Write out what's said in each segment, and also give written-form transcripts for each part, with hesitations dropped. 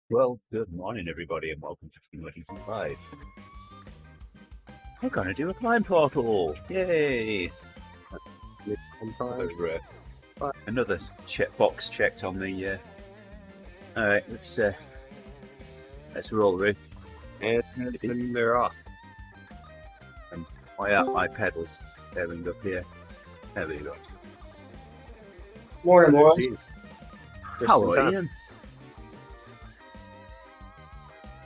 Well, good morning, everybody, and welcome to TeamODZ Live. We're going to do a climb portal! Yay! Another box checked on the. Alright, let's roll, Rick. And they're off. My pedals bearing up here. There we go. Morning, boys. How are you?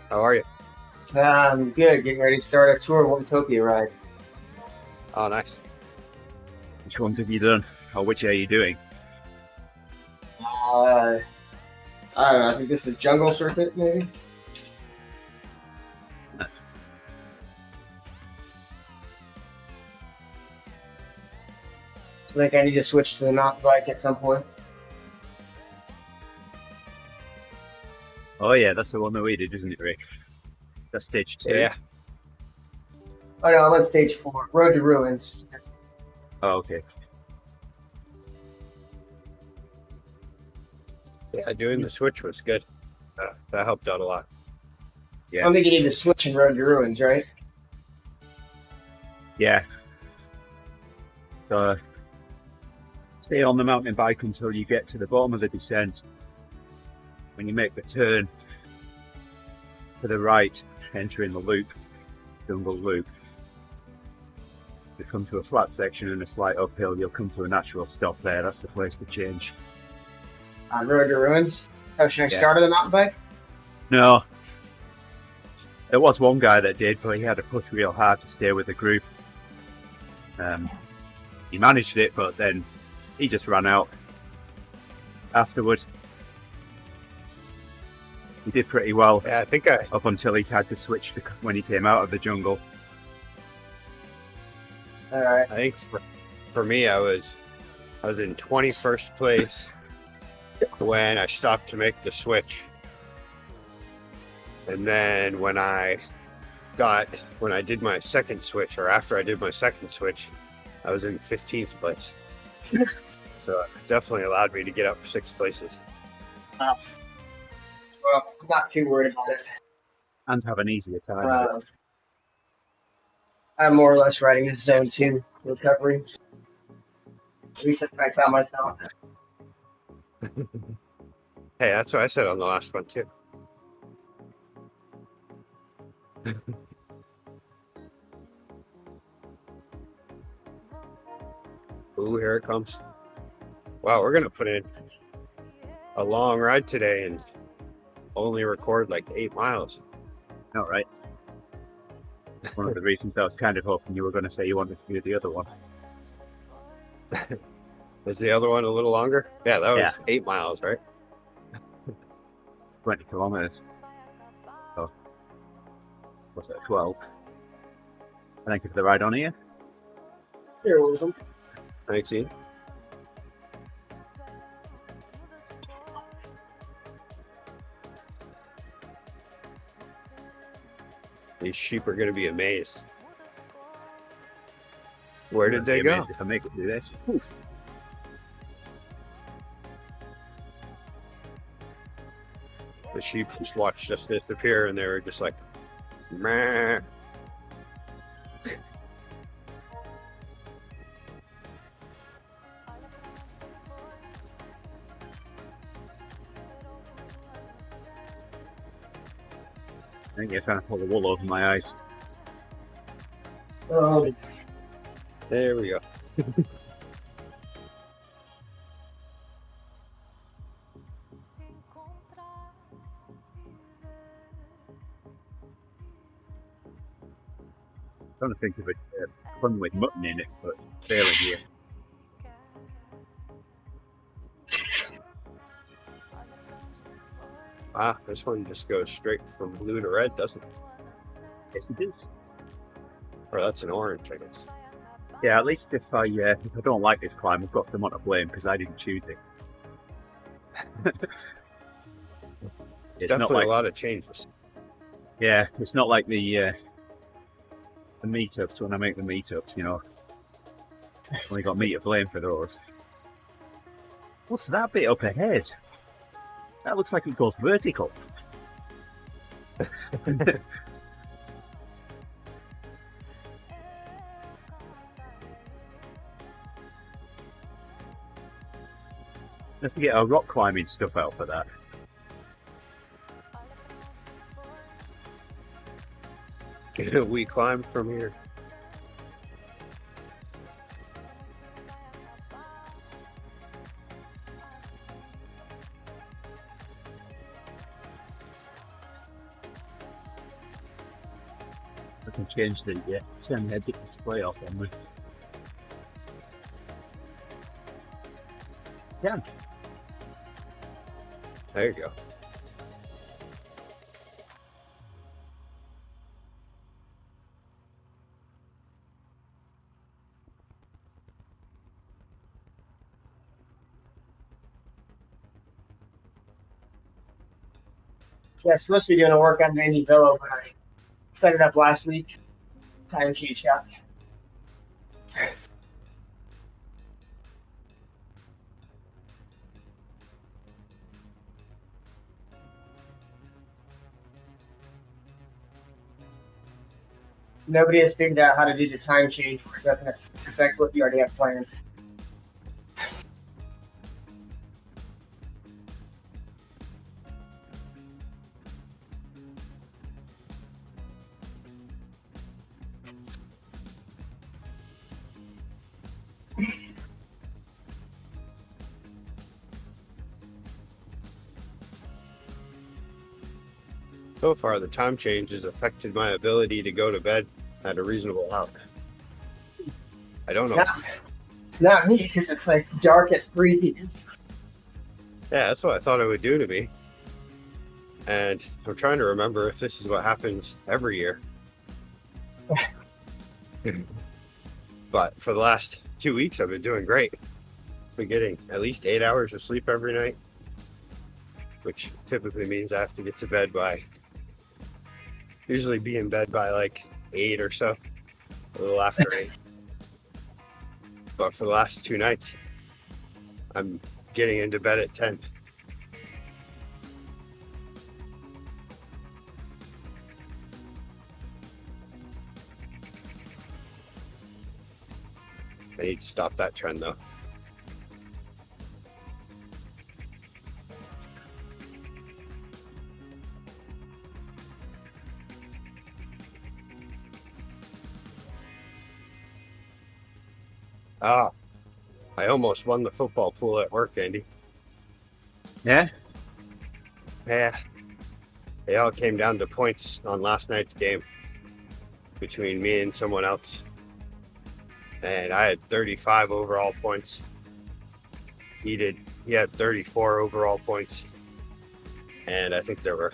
How are you? I'm good. Getting ready to start a tour of Tokyo ride. Oh, nice. Which ones have you done? Or which are you doing? I don't know. I think this is Jungle Circuit, maybe. I think I need to switch to the mountain bike at some point. Oh yeah, that's the one that we did, isn't it, Rick? That's stage 2. Yeah. Oh no, I'm on stage 4. Road to Ruins. Oh, okay. Yeah, doing the switch was good. That helped out a lot. Yeah. I don't think you need to switch in Road to Ruins, right? Yeah. So, stay on the mountain bike until you get to the bottom of the descent. When you make the turn to the right, entering the loop, jungle loop, you come to a flat section and a slight uphill, you'll come to a natural stop there. That's the place to change. On Road to Ruins? Oh, should I Yeah. start on the mountain bike? No. There was one guy that did, but he had to push real hard to stay with the group. He managed it, but then he just ran out afterward. He did pretty well. Yeah, I think up until he had to switch when he came out of the jungle. Alright. I think for me, I was in 21st place when I stopped to make the switch, and then when I did my second switch, or after I did my second switch, I was in 15th place. So it definitely allowed me to get up 6 places. Well, I'm not too worried about it. And have an easier time. I'm more or less riding this zone 2 recovery. At least that's what I tell myself. Hey, that's what I said on the last one too. Ooh, here it comes. Wow, we're gonna put in a long ride today and only record like 8 miles. No, right? One of the reasons I was kind of hoping you were going to say you wanted to do the other one. Is the other one a little longer? Yeah, that was 8 miles, right? 20 kilometers. Oh, what's that? 12. Thank you for the ride on here. You're welcome. Thanks, Ian. These sheep are going to be amazed. Where did they go? If I make it do this. Oof. The sheep just watched us disappear, and they were just like, meh. I think you're trying to pull the wool over my eyes. There we go. I'm trying to think of a fun with mutton in it, but failing here. Ah, this one just goes straight from blue to red, doesn't it? Yes, it is. Or that's an orange, I guess. Yeah, at least if I don't like this climb, I've got someone to blame because I didn't choose it. It's definitely like, a lot of changes. Yeah, it's not like the meetups when I make the meetups, you know. Only got me to blame for those. What's that bit up ahead? That looks like it goes vertical. Let's get our rock climbing stuff out for that. We climb from here. I can change the turn the exit display off on me. Yeah. There you go. Yeah, supposed to be doing a work on Danny Villo, but I set it up last week. Time sheet shot. Nobody has figured out how to do the time change where it doesn't affect what you already have planned. So far, the time change has affected my ability to go to bed at a reasonable hour. I don't know. Not me, because it's like dark at 3. Yeah, that's what I thought it would do to me. And I'm trying to remember if this is what happens every year. But for the last 2 weeks, I've been doing great. Been getting at least 8 hours of sleep every night, which typically means I have to get to bed by, usually be in bed by like 8 or so, a little after 8. But for the last 2 nights, I'm getting into bed at 10. I need to stop that trend though. Ah, I almost won the football pool at work, Andy. Yeah? Yeah. It all came down to points on last night's game between me and someone else. And I had 35 overall points. He had 34 overall points. And I think there were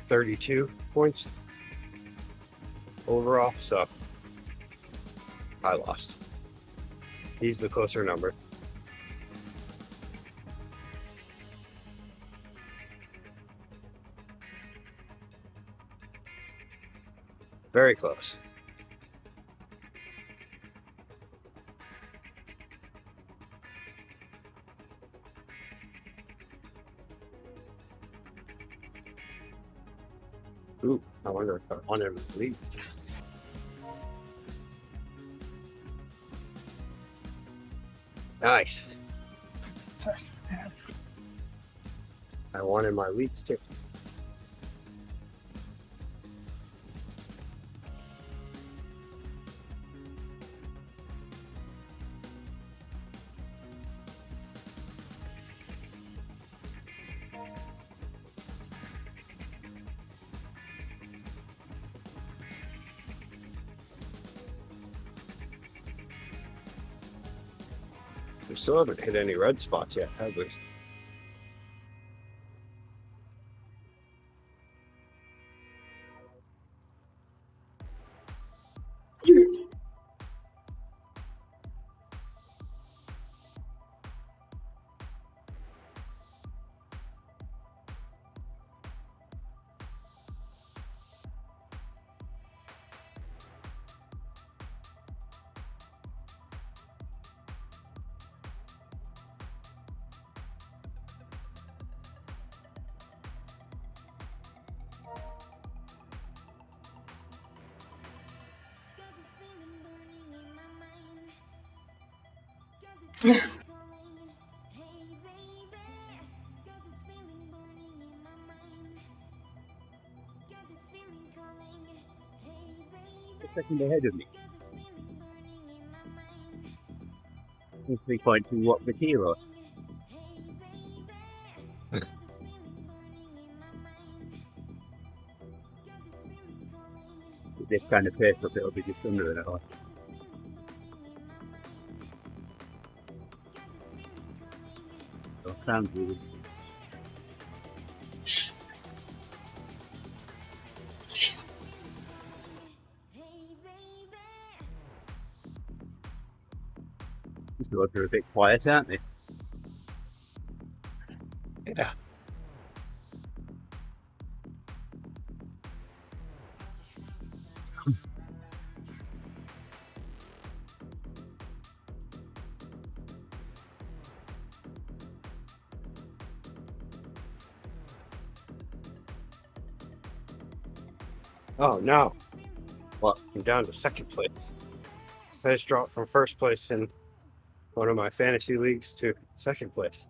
32 points overall. So I lost. He's the closer number. Very close. Ooh, I wonder if I won every league. Nice. I won in my leagues too. We still haven't hit any red spots yet, have we? A second ahead of me. 3.2 watt per kilo. With this kind of pace up, it'll be just under an hour. So, sounds good. These roads are a bit quiet, aren't they? Yeah. Oh no. What? I'm down to second place. I just dropped from first place in one of my fantasy leagues to second place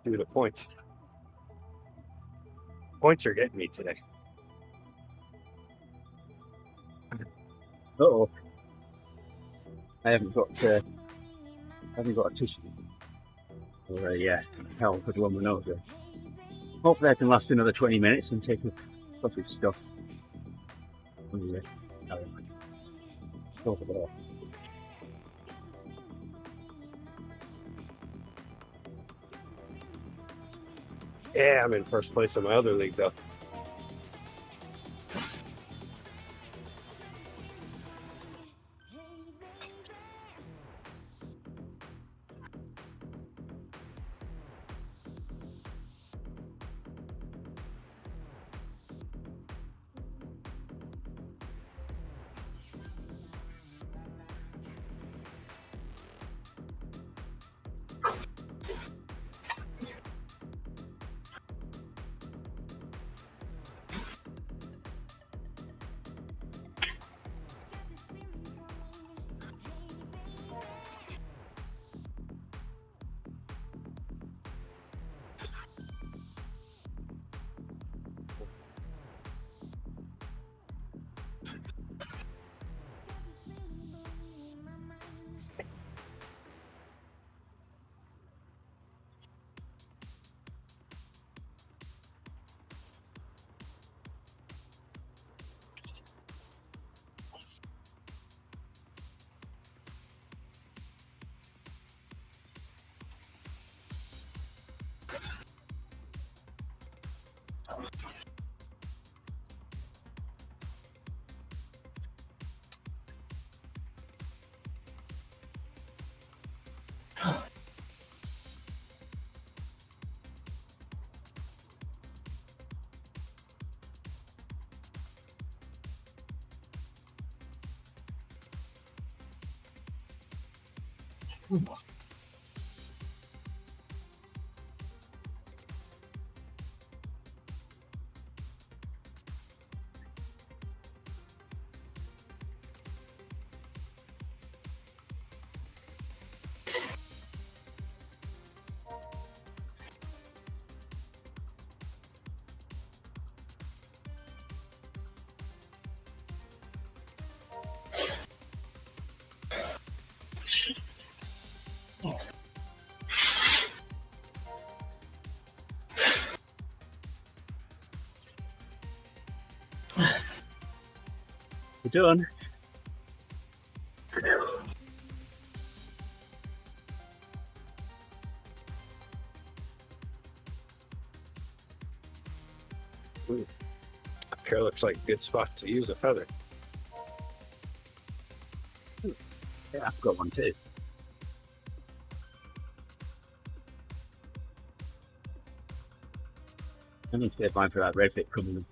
due to points. Points are getting me today. Uh-oh. I haven't got a tissue. Or a towel to blow my nose with. Hopefully I can last another 20 minutes and take a coffee stuff. Anyway, thought of it all. Yeah, I'm in first place in my other league though. We're done. Up here looks like a good spot to use a feather. Yeah, I've got one too. I need to save mine for that red fit coming in.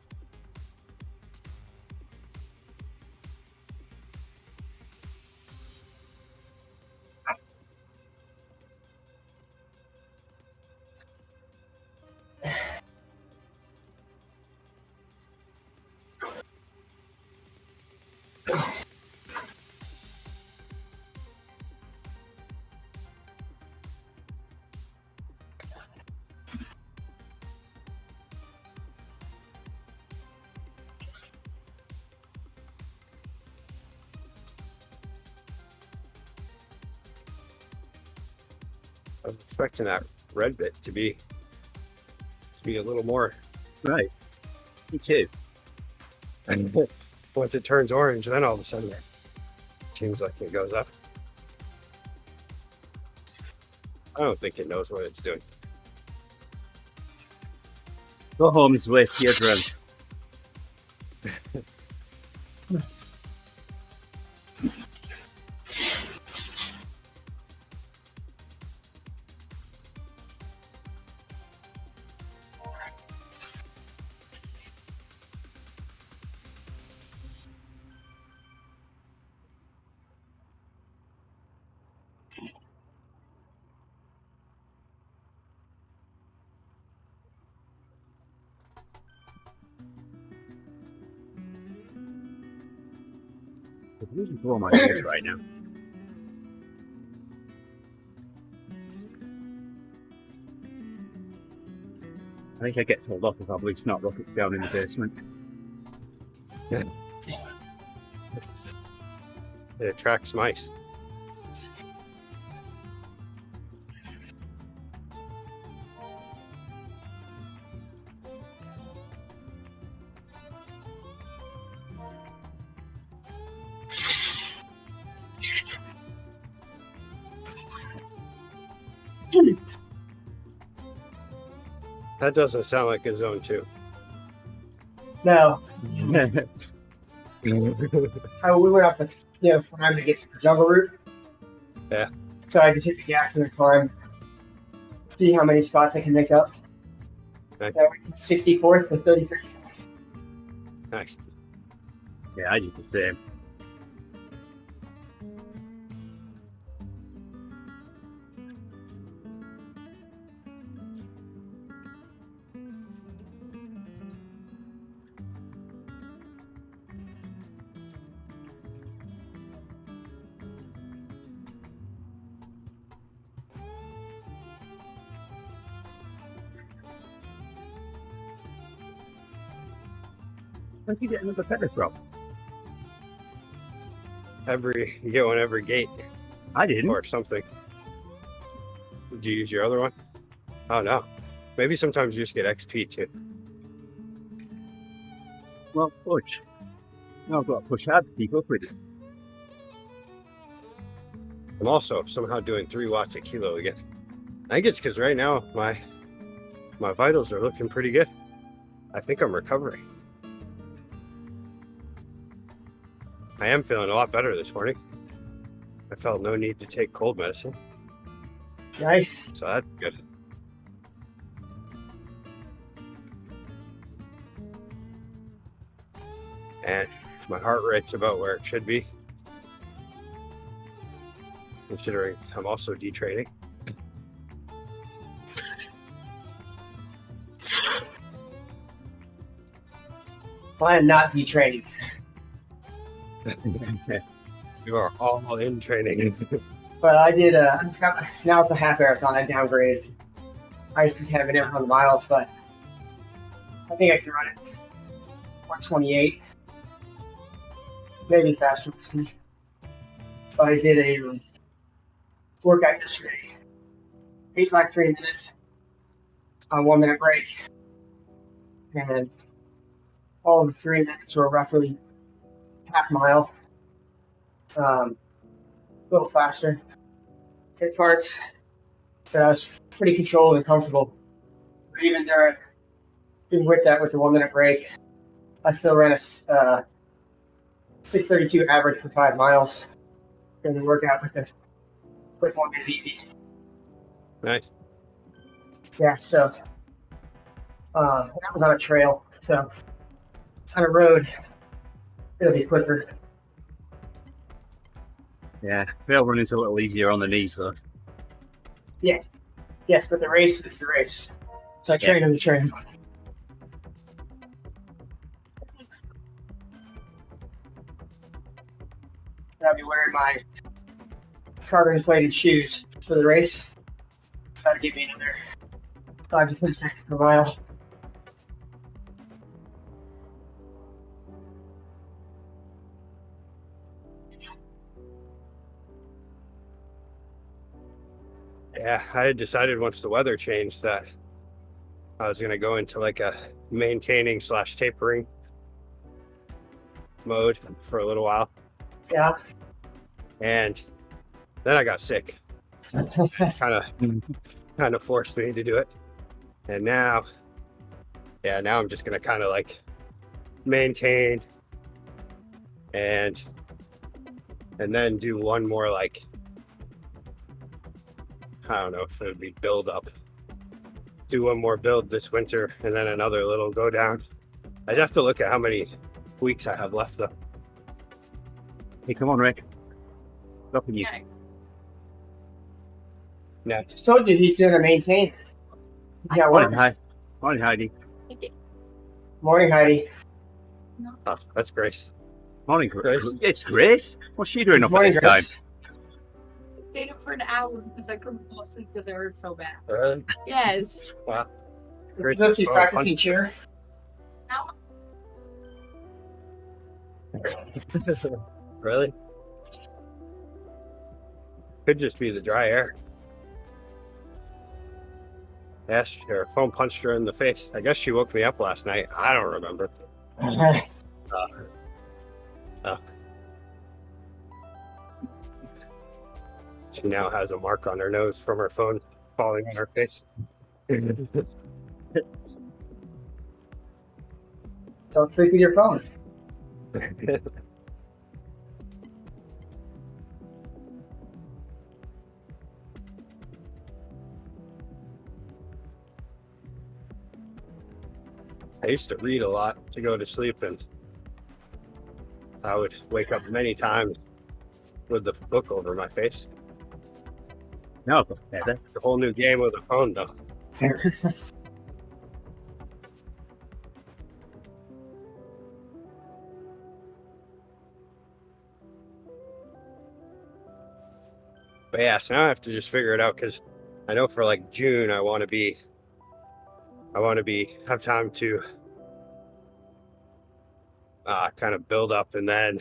I'm expecting that red bit to be a little more. Right. Me too. And once it turns orange, then all of a sudden it seems like it goes up. I don't think it knows what it's doing. Go home is with your drunk. I'm losing all my ears right now. I think I get told off if I bleach not rockets down in the basement. Yeah. It attracts mice. That doesn't sound like a zone 2. No. We went up the climb to get to the jungle route. Yeah. So I just hit the gas and the climb. See how many spots I can make up. Okay. That went from 64th to 33rd. Nice. Yeah, I did the same. Where'd you get another feather from? You get one every gate I didn't. or something. Did you use your other one? Oh no. Maybe sometimes you just get XP too. Well, push. Now I've got to push hard to keep up with it. I'm also somehow doing 3 watts a kilo again. I think it's because right now my vitals are looking pretty good. I think I'm recovering. I am feeling a lot better this morning. I felt no need to take cold medicine, Nice. so that's good. And my heart rate's about where it should be, considering I'm also detraining. I am not detraining. You are all in training. But I did now it's a half marathon. I downgraded. I used to have it in 100 miles, but I think I can run it 128, maybe faster. But I did a workout yesterday. 8 by 3 minutes on 1 minute break, and all of the 3 minutes were roughly half mile. A little faster. Hit parts, but I was pretty controlled and comfortable. But even with that, with the 1 minute break, I still ran a 6:32 average for 5 miles. And the workout with the quick one is easy. Nice. Yeah, so that was on a trail. So on a road, it'll be quicker. Yeah, trail running's a little easier on the knees though. Yes, but the race is the race. So I train on the train. I'll be wearing my carbon-plated shoes for the race. That'll give me another 5 to 10 seconds per mile. Yeah, I had decided once the weather changed that I was going to go into like a maintaining / tapering mode for a little while. Yeah. And then I got sick. kind of forced me to do it. And now I'm just going to kind of like maintain and then do one more, like, I don't know if it would be build up. Do one more build this winter and then another little go down. I'd have to look at how many weeks I have left though. Hey, come on, Rick. Stopping you. I just told you he's gonna maintain. Yeah, Morning, what? hi. Morning, Heidi. Morning, Heidi. Oh, that's Grace. Morning, Grace. It's Grace. What's she doing up at Morning, this time? Grace. Stayed up for an hour because I couldn't fall asleep because I hurt so bad. Really? Yes. Wow. You're supposed to be practicing cheer. Really? Could just be the dry air. Yes, her phone punched her in the face. I guess she woke me up last night. I don't remember. She now has a mark on her nose from her phone falling on her face. Don't sleep with your phone. I used to read a lot to go to sleep, and I would wake up many times with the book over my face. No, better. The whole new game with a phone, though. But yeah, so now I have to just figure it out, because I know for like June I want to have time to kind of build up and then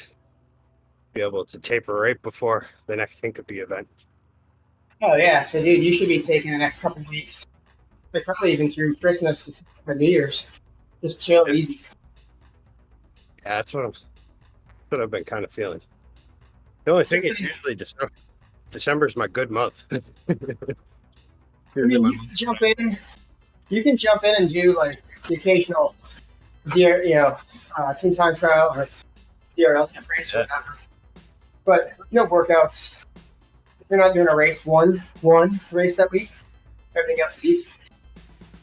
be able to taper right before the next Hinkapy event. Oh yeah, so dude, you should be taking the next couple weeks, like probably even through Christmas or New Year's. Just chill, easy. Yeah, that's what I've been kind of feeling. The only thing is usually December's my good month. I mean, you can jump in and do like the occasional team time trial or DRL temp race or whatever. But no workouts. If you're not doing a race, one race that week, everything else is easy.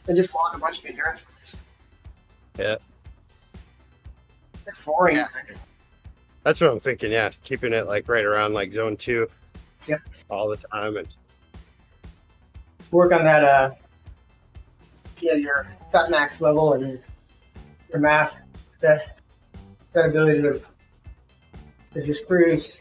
And just log a bunch of endurance races. Yeah. It's boring. Yeah. That's what I'm thinking, yeah. Keeping it like right around like zone 2 all the time, and work on that your fat max level and your math, that ability to just cruise.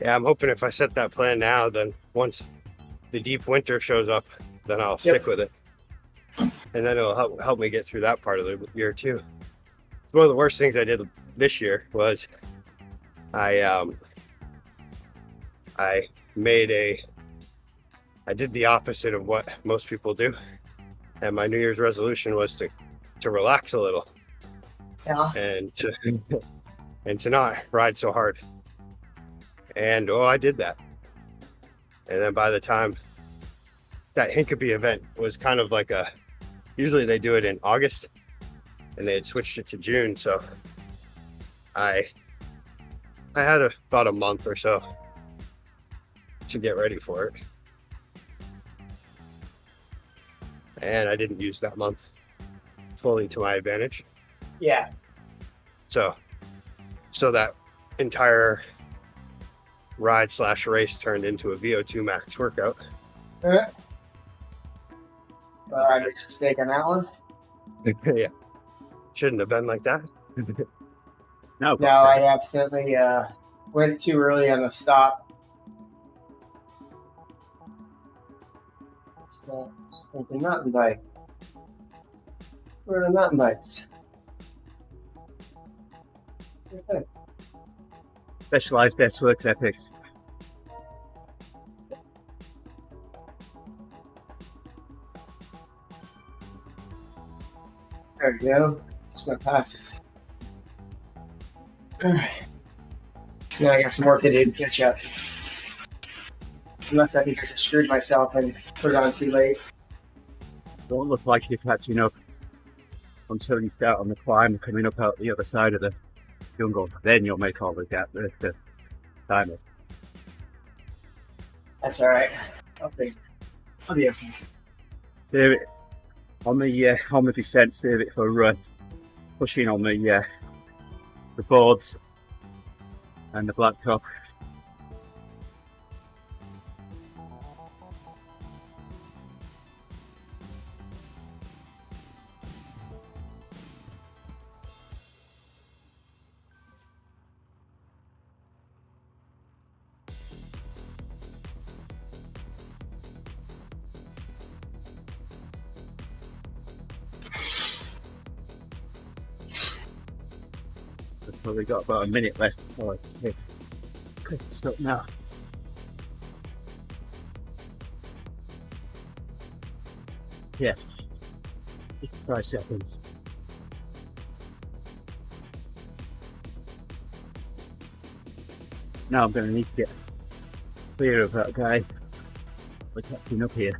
yeah, I'm hoping if I set that plan now, then once the deep winter shows up, then I'll stick with it. And then it'll help me get through that part of the year too. One of the worst things I did this year was I did the opposite of what most people do. And my New Year's resolution was to relax a little. Yeah. And to not ride so hard. And I did that. And then by the time that Hinkapy event was kind of like usually they do it in August, and they had switched it to June, so I had about a month or so to get ready for it. And I didn't use that month fully to my advantage. Yeah. So that entire ride / race turned into a VO2 max workout. All right, make a mistake on that one. Yeah. Shouldn't have been like that. No, I accidentally went too early on the stop. Stinking mountain bike. Where are the mountain bikes? Okay. Specialized desk works epics. There we go. Just gonna pass it. Alright. Now I got some work to do to catch up. Unless I think I just screwed myself and put it on too late. Don't look like you're catching up until you start on the climb coming up out the other side of the jungle. Then you'll make all the gap, the timers. That's alright. I'll be okay. Save it on the descent. Save it for pushing on the boards and the blacktop. We've probably got about a minute left before I take quick stop now. Yeah, 55 seconds. Now I'm going to need to get clear of that guy. We're catching up here.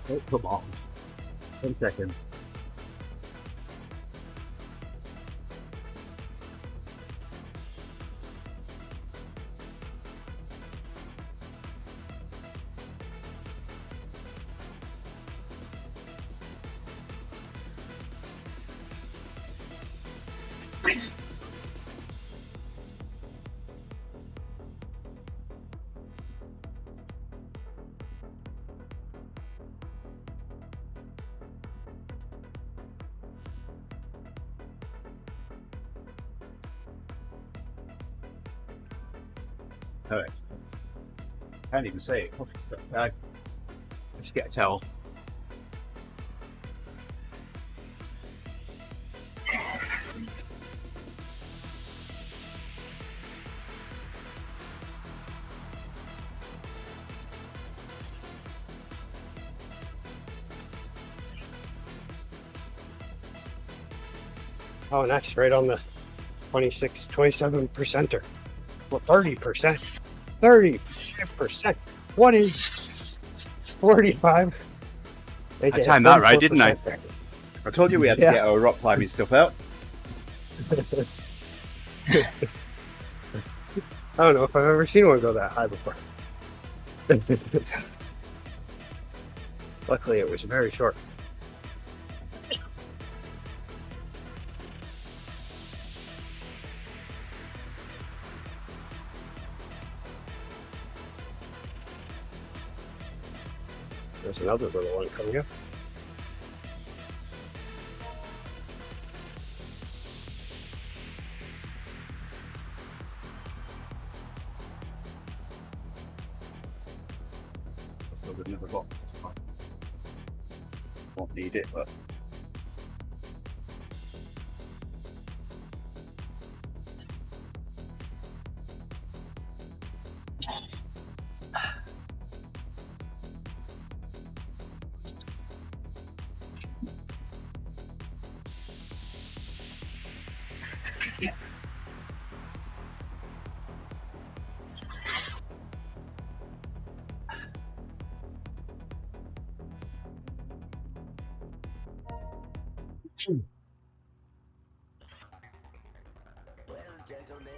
Oh, come on. 10 seconds. Alright. Can't even say it. Coffee stop tag. Let's get a towel. Oh, nice. Right on the 27%er. Well, 30%. 35%. What is 45? I timed that right, didn't I? 44% there. I told you we had to get our rock climbing stuff out. I don't know if I've ever seen one go that high before. Luckily, it was very short. There's another little one coming up. Still got another box. It's fine. Won't need it, but Well, gentlemen,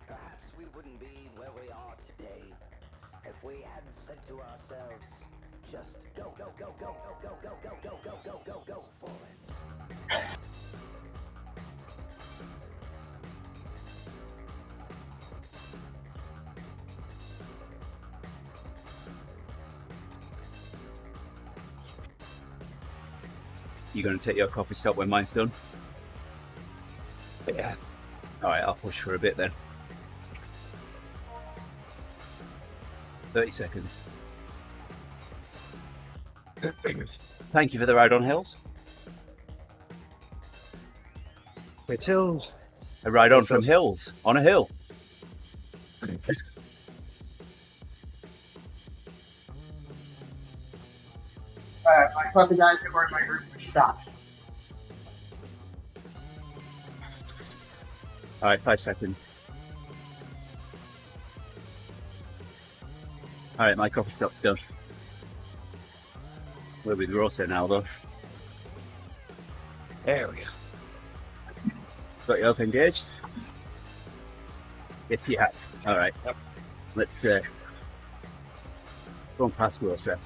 perhaps we wouldn't be where we are today if we hadn't said to ourselves, just go, go, go, go, go, go, go, go, go, go, go, go, go for it. You going to take your coffee stop when mine's done? Yeah. All right, I'll push for a bit then. 30 seconds. Thank you for the ride on hills. It's hills. A ride on from hills, on a hill. I thought the guys that weren't my group stopped. All right, 5 seconds. All right, my coffee stop's done. We'll be grosser now, though. There we go. Got yours engaged? Yes, you have. All right. Yep. Let's go on past grosser.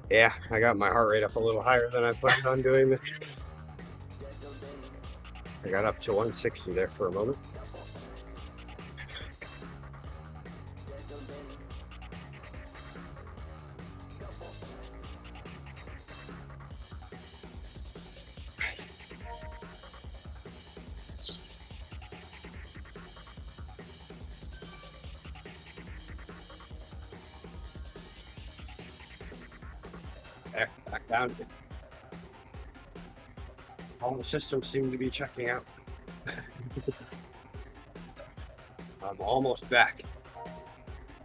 Yeah, I got my heart rate up a little higher than I planned on doing this. I got up to 160 there for a moment. Back down. All the systems seem to be checking out. I'm almost back.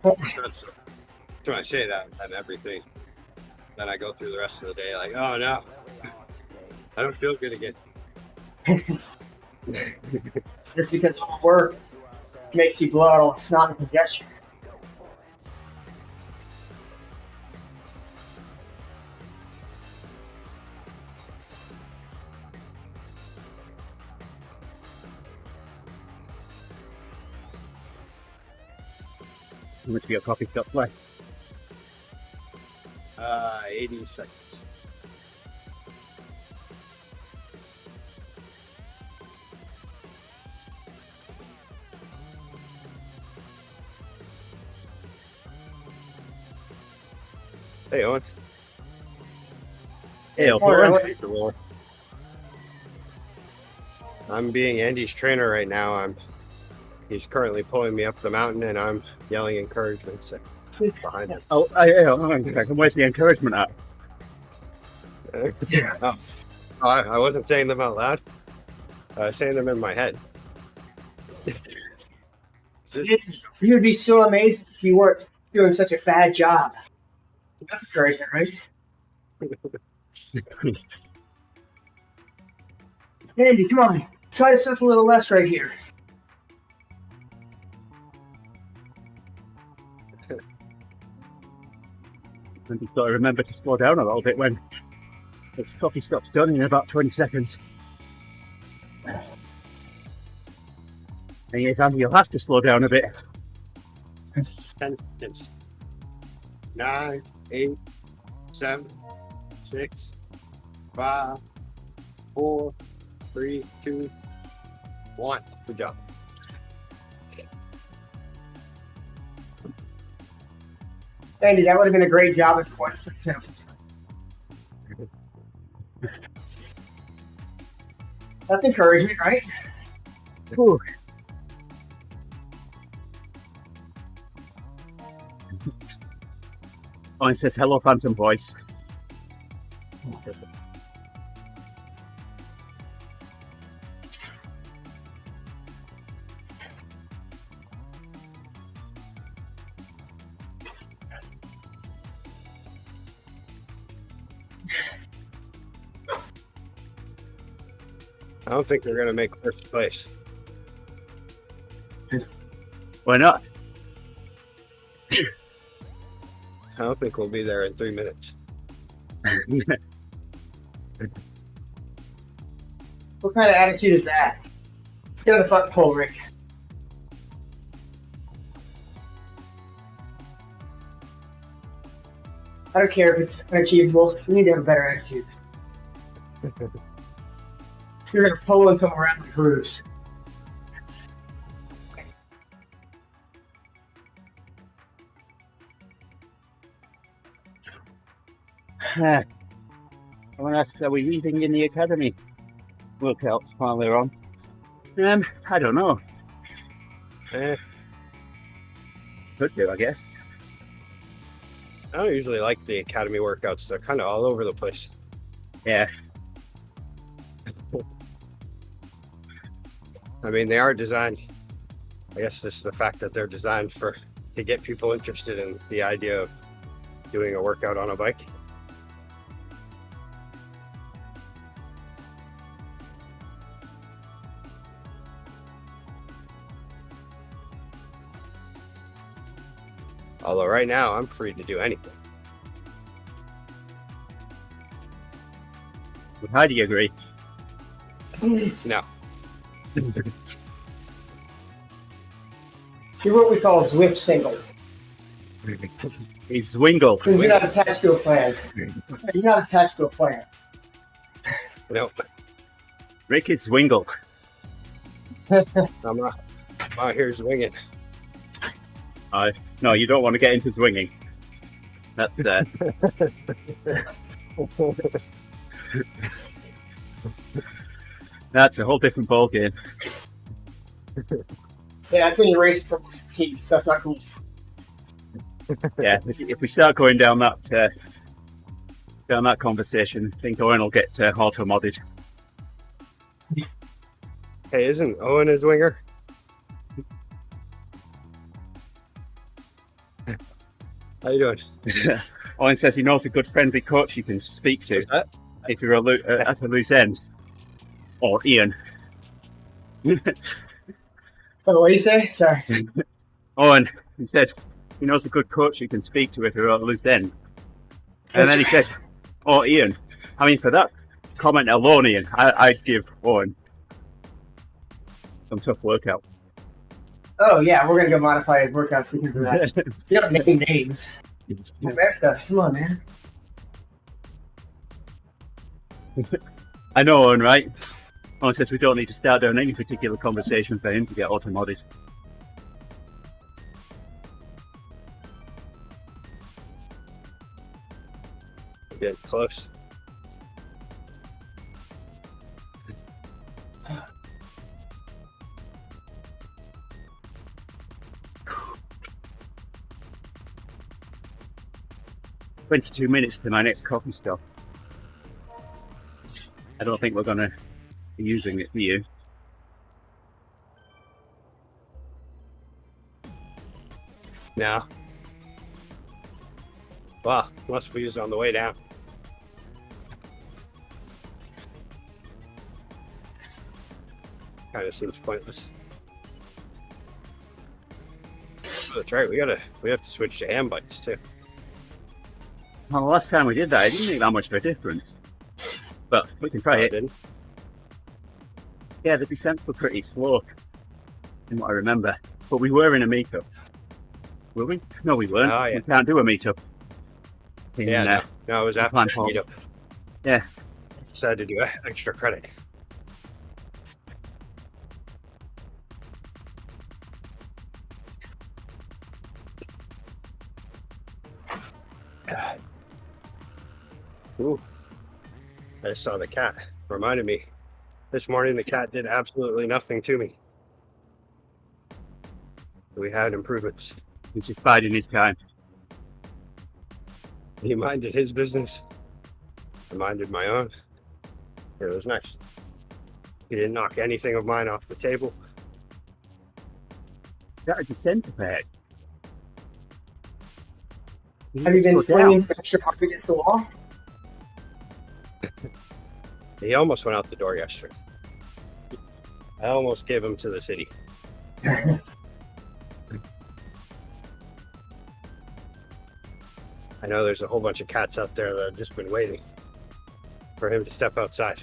That's when I say that and everything. Then I go through the rest of the day like, oh no, I don't feel good again. It's because of work makes you blow out all the snot and congestion. How much of your coffee stop left? 80 seconds. Hey, Owen. Hey, Owen. I'm being Andy's trainer right now. He's currently pulling me up the mountain, and I'm yelling encouragements behind him. Oh, where's the encouragement at? I wasn't saying them out loud. I was saying them in my head. You'd be so amazed if you weren't doing such a bad job. That's encouragement, right? Andy, come on. Try to suck a little less right here. And you've got to remember to slow down a little bit when its coffee stop's done in about 20 seconds. And yes, Andy, you'll have to slow down a bit. 10 seconds. 9, 8, 7, 6, 5, 4, 3, 2, 1. Good job. Andy, that would have been a great job if it wasn't so simple. That's encouragement, right? Whew. Oh, it says hello, Phantom Voice. I don't think they're going to make first place. Why not? I don't think we'll be there in 3 minutes. What kind of attitude is that? Get on the fucking pole, Rick. I don't care if it's unachievable. We need to have a better attitude. You're gonna pull and come around the grooves. I want to ask, are we eating in the academy workouts while they're on? I don't know. Could do, I guess. I don't usually like the academy workouts. They're kind of all over the place. Yeah. I mean, they are designed. I guess this is the fact that they're designed to get people interested in the idea of doing a workout on a bike. Although right now I'm free to do anything. Would Heidi agree? No. You're what we call a Zwift single. He's Zwingle. So you're not attached to a plan. You're not attached to a plan. No. Rick is Zwingle. I'm out here swinging. No, you don't want to get into swinging. That's that's a whole different ball game. Yeah, that's when you race for teams. That's not cool. Yeah, if we start going down that conversation, I think Owen will get auto-modded. Hey, isn't Owen a swinger? How you doing? Owen says he knows a good friendly coach you can speak to if you're at a loose end. Or Ian. What do you say? Sorry. Owen, he said he knows a good coach you can speak to if you're at a loose end. And then he said, "Oh, Ian." I mean, for that comment alone, Ian, I'd give Owen some tough workouts. Oh yeah, we're gonna go modify his workouts because of that. You don't name names. Come on, man. I know, Owen, right? Owen says we don't need to start down any particular conversation for him to get auto-modded. Getting close. "22 minutes to my next coffee stop." I don't think we're going to be using it for you. No. Well, must we use it on the way down? Kind of seems pointless. Oh, that's right. We have to switch to AM bikes too. Well, the last time we did that, it didn't make that much of a difference. But we can try it. Didn't? Yeah, the descents were pretty slow, in what I remember. But we were in a meetup. Were we? No, we weren't. Oh, yeah. We can't do a meetup. No, it was after plan the hall. meetup. Yeah. Decided to do extra credit. Ooh. I just saw the cat. Reminded me. This morning the cat did absolutely nothing to me. We had improvements. He's just biding his time. He minded his business. I minded my own. It was nice. He didn't knock anything of mine off the table. Is that a descent effect? Have you been Go slinging down. for extra puck against the wall? He almost went out the door yesterday. I almost gave him to the city. I know there's a whole bunch of cats out there that have just been waiting for him to step outside.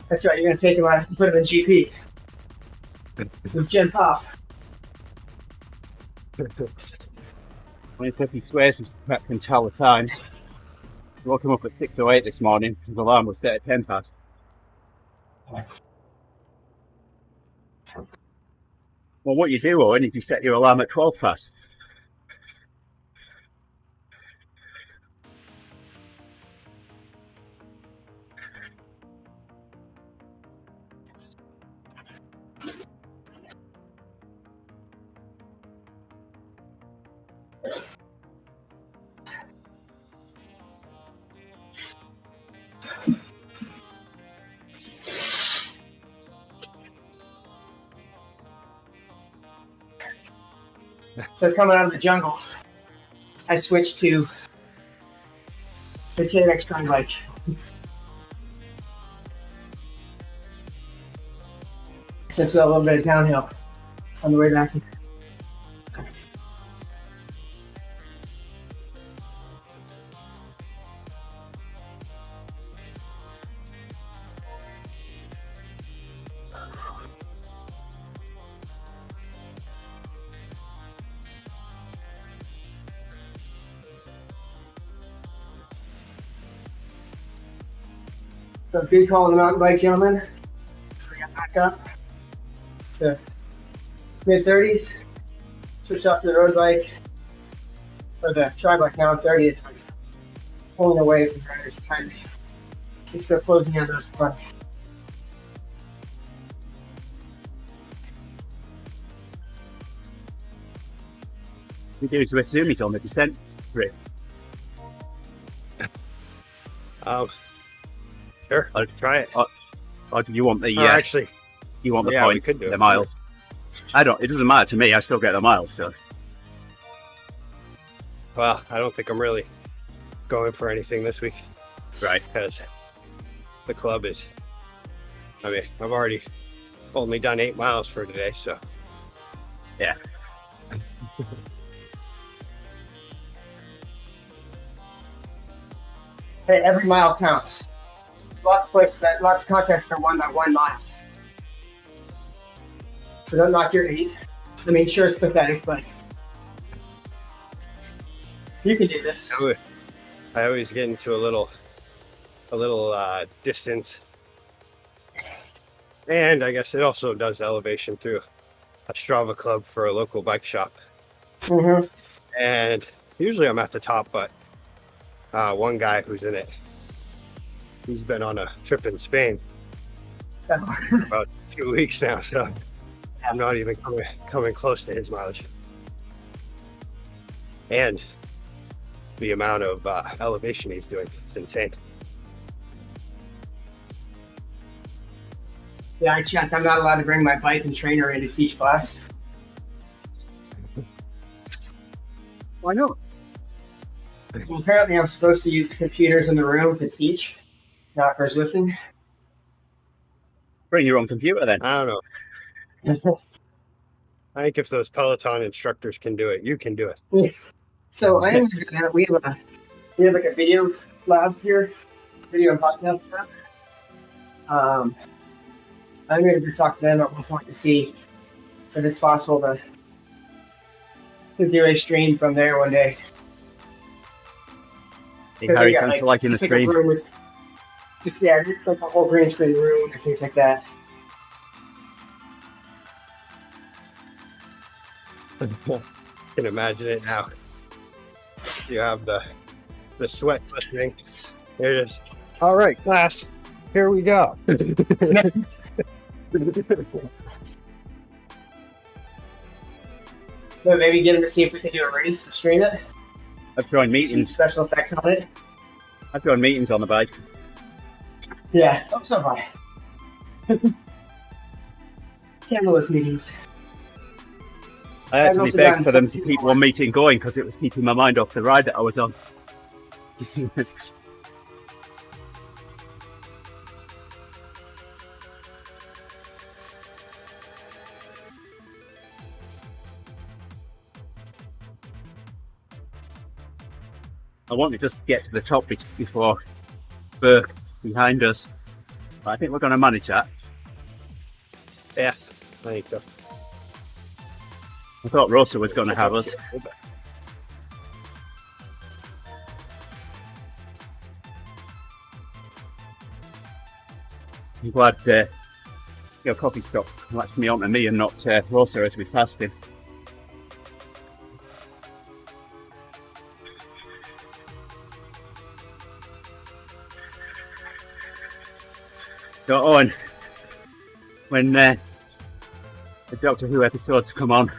That's right. You're gonna take him out and put him in GP with Gen Pop. When he says he swears he can tell the time. I woke him up at 6:08 this morning. His alarm was set at 10 past. Well, what you do, Owen, is you set your alarm at 12 past. So coming out of the jungle, I switched to the KNX Tri bike. Since we have a little bit of downhill on the way back. So good call on the mountain bike, gentlemen. We got back up to mid-30s. Switch off to the road bike. Or the tri bike now at 30. It's pulling away from riders behind me. It's still closing on those front. We do to assume he's on the descent grid. Sure, I'll try it. Or do you want the Actually, you want the yeah, we points, could do the it. miles? I don't. It doesn't matter to me. I still get the miles. So well, I don't think I'm really going for anything this week. right. Because the club is, I mean, I've already only done 8 miles for today, so. Yeah. Hey, every mile counts. Lots of places, lots of contests are won by 1 mile. So don't knock your 8. I mean, sure, it's pathetic, but you can do this. I always get into a little distance, and I guess it also does elevation through a Strava club for a local bike shop. Mm-hmm. And usually I'm at the top, but one guy who's in it, he's been on a trip in Spain for about 2 weeks now, so I'm not even coming close to his mileage. And the amount of elevation he's doing, it's insane. Yeah, I checked. I'm not allowed to bring my bike and trainer in to teach class. Why not? Well, apparently I'm supposed to use computers in the room to teach, not for lifting. Bring your own computer then. I don't know. I think if those Peloton instructors can do it, you can do it. So I am we have like a video lab here, video and podcast stuff. I'm going to talk to them at one point to see if it's possible to do a stream from there one day. How you come to like in the it's stream? Like a room with, it's like a whole green screen room and things like that. I can imagine it now. You have the sweat listening. Here it is. All right, class. Here we go. So maybe get them to see if we can do a race to stream it. I've joined Some meetings. special effects on it. I've joined meetings on the bike. Yeah, so have I. Cameless meetings. I I've actually also begged done for them some to keep one meeting going because it was keeping my mind off the ride that I was on. I want to just get to the top before Burke behind us. But I think we're going to manage that. Yeah, I think so. I thought Rosa was going to have us. I'm glad Your coffee stopped latched me onto me and not Rosa as we passed him. So Owen, when the Doctor Who episodes come on,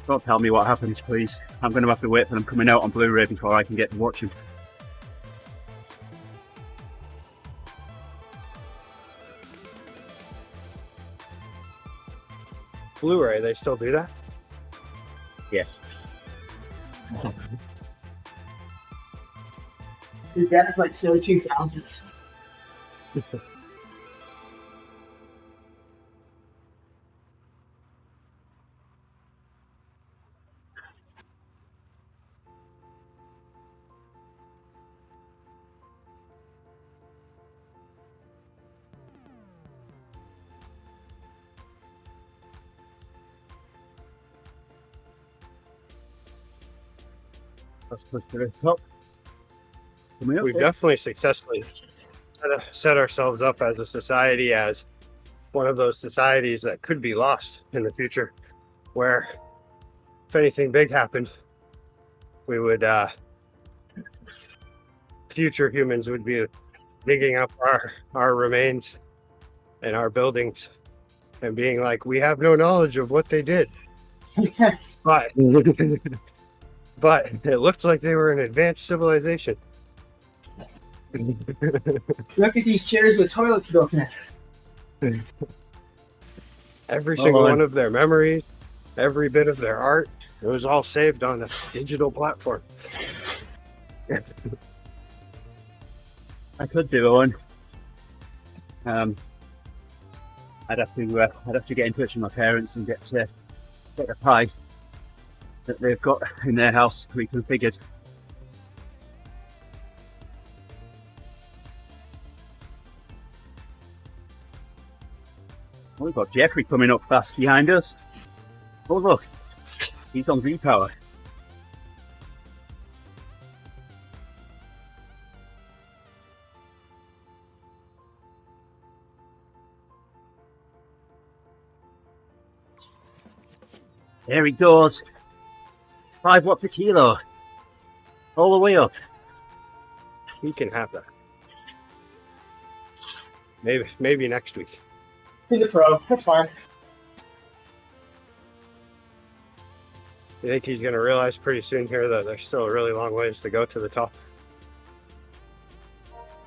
don't tell me what happens, please. I'm going to have to wait for them coming out on Blu-ray before I can get to watch them. Blu-ray, they still do that? Yes. Dude, that is like so 2000s. Let's push to the top. Coming up We've there. definitely successfully set ourselves up as a society as one of those societies that could be lost in the future, where if anything big happened, we would future humans would be digging up our remains and our buildings and being like, we have no knowledge of what they did, but but it looked like they were an advanced civilization. Look at these chairs with toilets built in. Every single on. one of their memories, every bit of their art, it was all saved on a digital platform. I could do one. I'd have to get in touch with my parents and get a pie that they've got in their house reconfigured. Oh, we've got Jeffrey coming up fast behind us. Oh look, he's on Z power. There he goes. 5 watts a kilo. All the way up. He can have that. Maybe next week. He's a pro. That's fine. You think he's going to realize pretty soon here that there's still a really long ways to go to the top?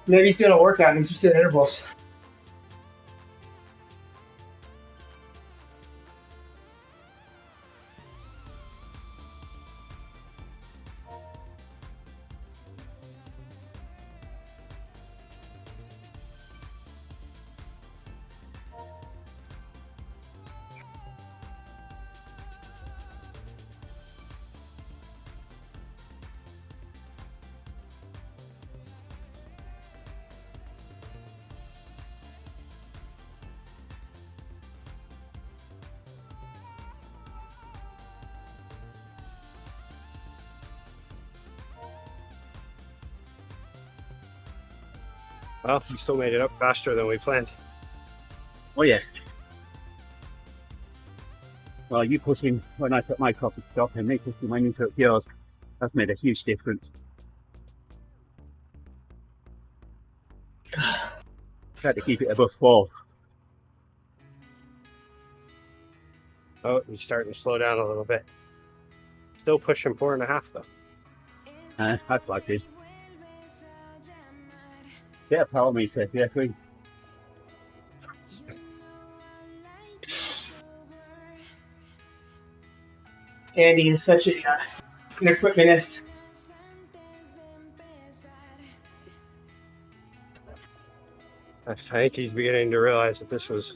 Maybe he's doing a workout and he's just doing intervals. Well, we still made it up faster than we planned. Oh yeah. Well, you pushing when I took my coffee stop and me pushing when you took yours. That's made a huge difference. Tried to keep it above 4. Oh, he's starting to slow down a little bit. Still pushing 4.5 though. I flagged it. Get a power meter, Jeffrey. Andy is such an equipmentist. I think he's beginning to realize that this was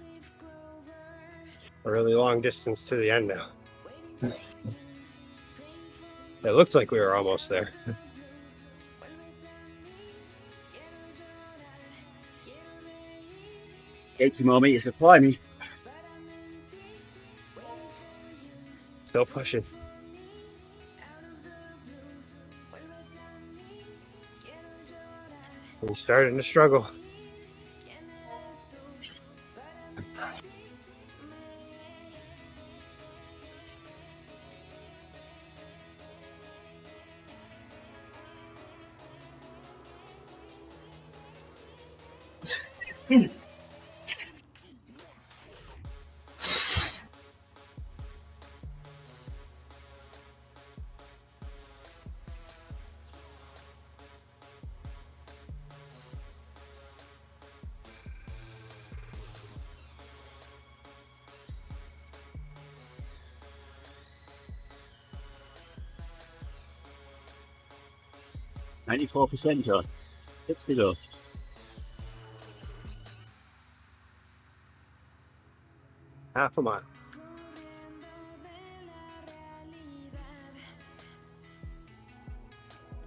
a really long distance to the end now. It looked like we were almost there. 80 more meters of climbing. Still pushing. He's starting to struggle. %, John. 6 to go. Half a mile.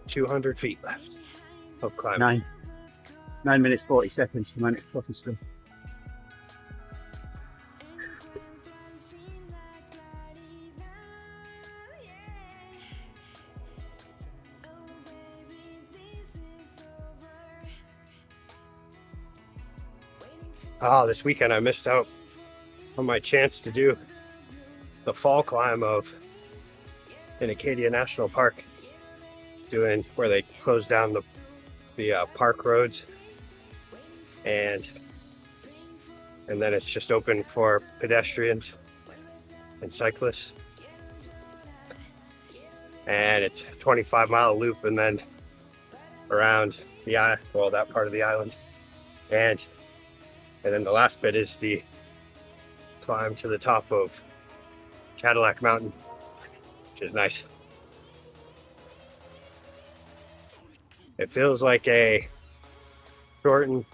$200 feet left of climbing. 9 minutes 40 seconds to my next coffee stop. Oh, this weekend I missed out on my chance to do the fall climb in Acadia National Park, doing where they close down the park roads, and then it's just open for pedestrians and cyclists, and it's a 25-mile loop, and then around that part of the island, and then the last bit is the climb to the top of Cadillac Mountain, which is nice. It feels like a shortened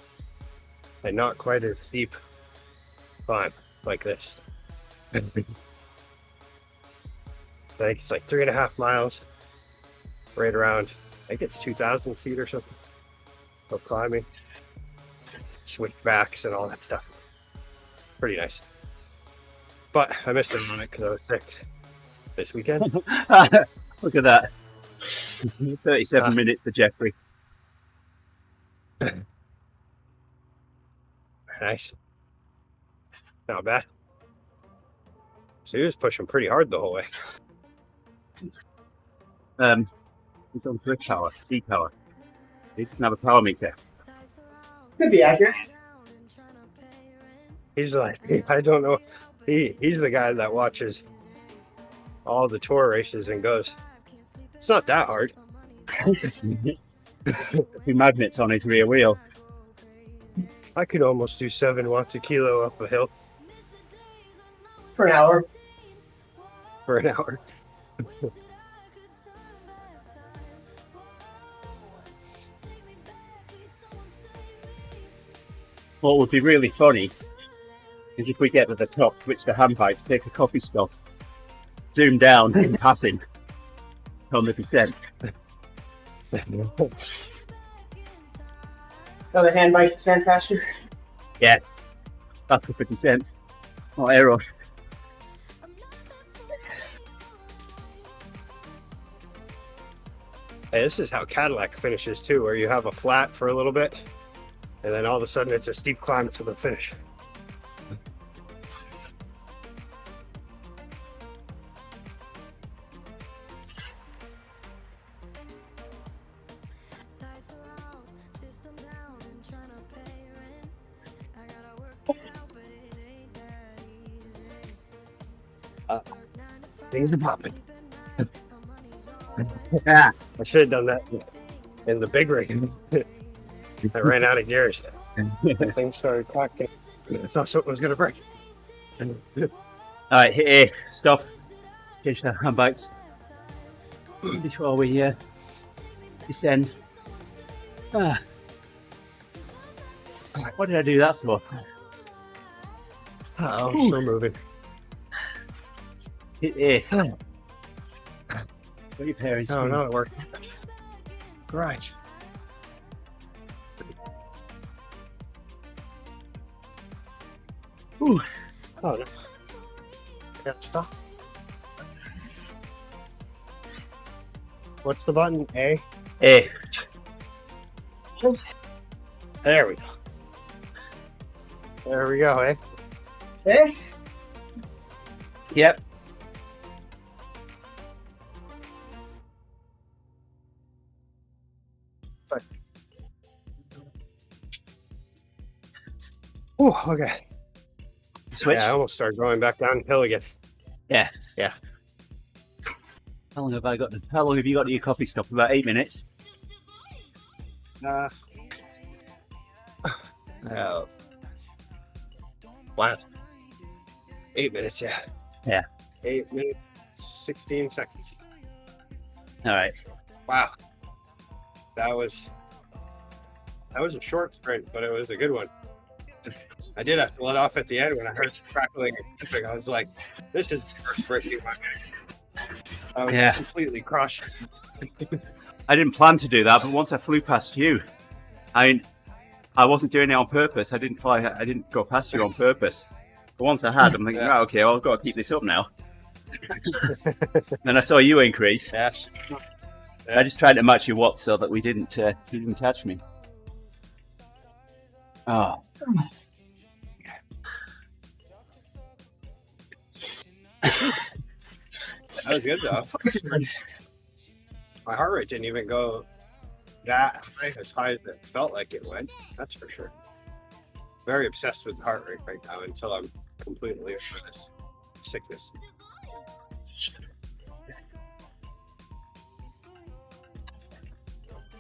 and not quite as steep climb like this. I think it's like 3.5 miles, right around, I think it's 2,000 feet or something of climbing, switchbacks and all that stuff. Pretty nice. But I missed it on it because I was sick this weekend. Look at that. 37 minutes for Jeffrey. Nice. Not bad. So he was pushing pretty hard the whole way. It's on grid power, C power. He doesn't have a power meter. Could be accurate. He's like, I don't know. He's the guy that watches all the tour races and goes, it's not that hard. A few magnets on his rear wheel. I could almost do 7 watts a kilo up a hill For an hour. for an hour. What would be really funny is if we get to the top, switch to handbikes, take a coffee stop, zoom down and pass him on the descent. So the hand bikes descent faster. Yeah, that's for descent, not aero. Hey, this is how Cadillac finishes too, where you have a flat for a little bit, and then all of a sudden it's a steep climb to the finish. Things are popping. Yeah. I should have done that in the big rig. I ran out of gears. Things started cracking. I thought something was going to break. Alright, hey, stop. Change the handbikes before we descend. What did I do that for? Oh, still moving. Hey. What are your parents Oh, doing? no, it worked. Garage. Ooh. Oh, no. Yeah, stop. What's the button? A? Hey. There we go. There we go, eh? Hey, Yep. Oh, okay. Switch. Yeah, I almost started going back downhill again. Yeah. How long have you got to your coffee stop? About 8 minutes. Oh, wow. 8 minutes, yeah. Yeah. 8 minutes, 16 seconds. All right. Wow. That was a short sprint, but it was a good one. I did have to let off at the end when I heard crackling and dripping. I was like, this is the first sprint in my life. I was completely crushed. I didn't plan to do that, but once I flew past you, I wasn't doing it on purpose. I didn't go past you on purpose. But once I had, I'm thinking, right, okay, well, I've got to keep this up now. Then I saw you increase. Yeah. I just tried to match your watts so that you didn't catch me. Oh. That was good though. My heart rate didn't even go that as high as it felt like it went. That's for sure. Very obsessed with heart rate right now until I'm completely over this sickness.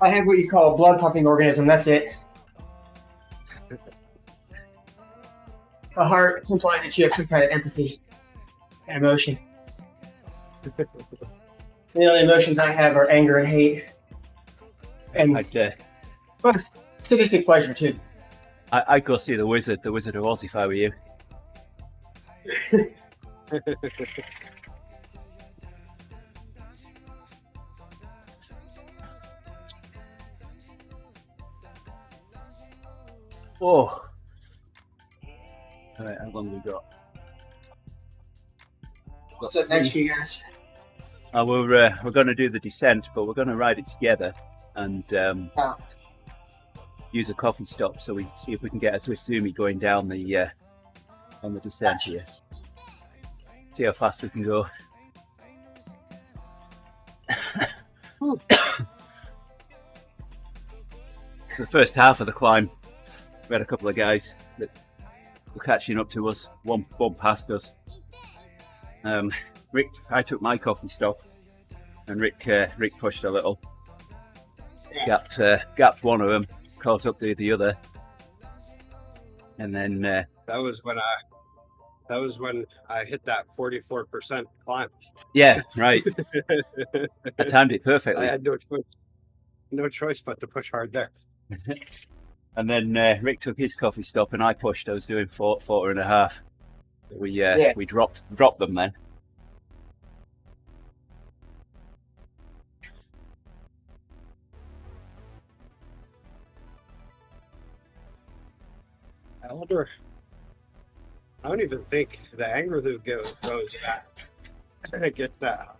I have what you call a blood pumping organism. That's it. A heart implies that you have some kind of empathy and emotion. The only emotions I have are anger and hate. And but sadistic pleasure too. I'd go see the Wizard of Oz if I were you. Oh. All right, how long have we got? What's up next for you guys? We're going to do the descent, but we're going to ride it together and use a coffee stop so we see if we can get a Swift Zoomy going down the on the descent here. See how fast we can go. The first half of the climb, we had a couple of guys that were catching up to us. One passed us. Rick, I took my coffee stop, and Rick pushed a little. Gapped one of them, caught up to the other, and then that was when I hit that 44% climb. Yeah, right. I timed it perfectly. I had no choice but to push hard there. And then Rick took his coffee stop, and I pushed. I was doing 4.5. We dropped them then. I don't even think the anger loop goes that. It gets that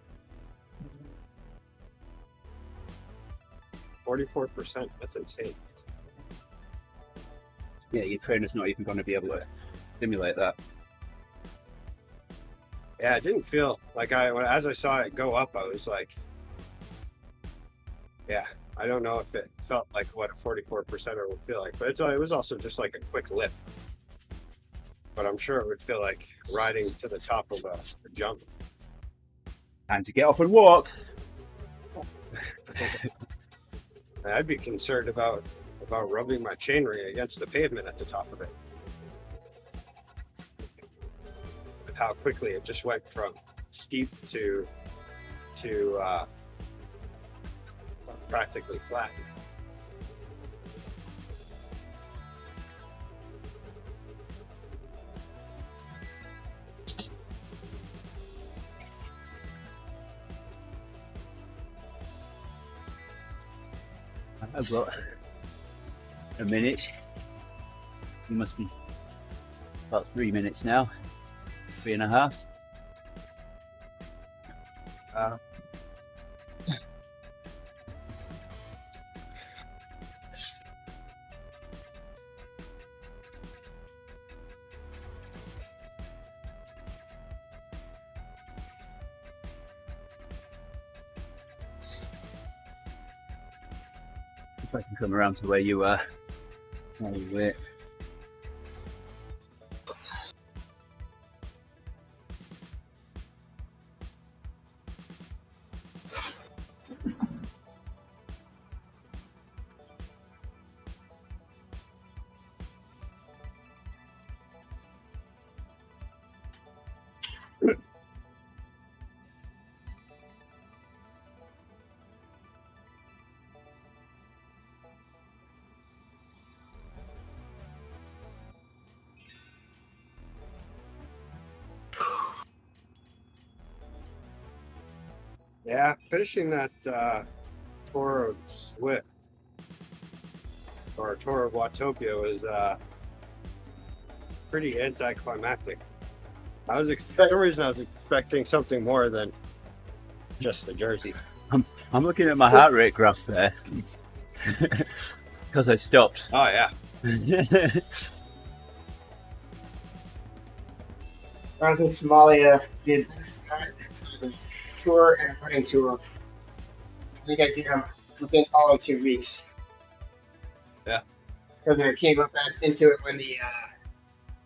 44%. That's insane. Yeah, your trainer's not even going to be able to simulate that. Yeah, it didn't feel like as I saw it go up, I was like, yeah, I don't know if it felt like what a 44%er would feel like, but it was also just like a quick lift. But I'm sure it would feel like riding to the top of a jump. Time to get off and walk. I'd be concerned about rubbing my chainring against the pavement at the top of it. With how quickly it just went from steep to practically flat. I've got a minute. You must be about 3 minutes now. 3.5. If I can come around to where you are. Wait. Yeah, finishing that tour of Swift or tour of Watopia was pretty anticlimactic. For some reason I was expecting something more than just the jersey. I'm looking at my heart rate graph there because I stopped. Oh yeah. I was in Somalia, did a tour and a running tour. I think I did them within all of 2 weeks. Yeah. Because I came up into it when the,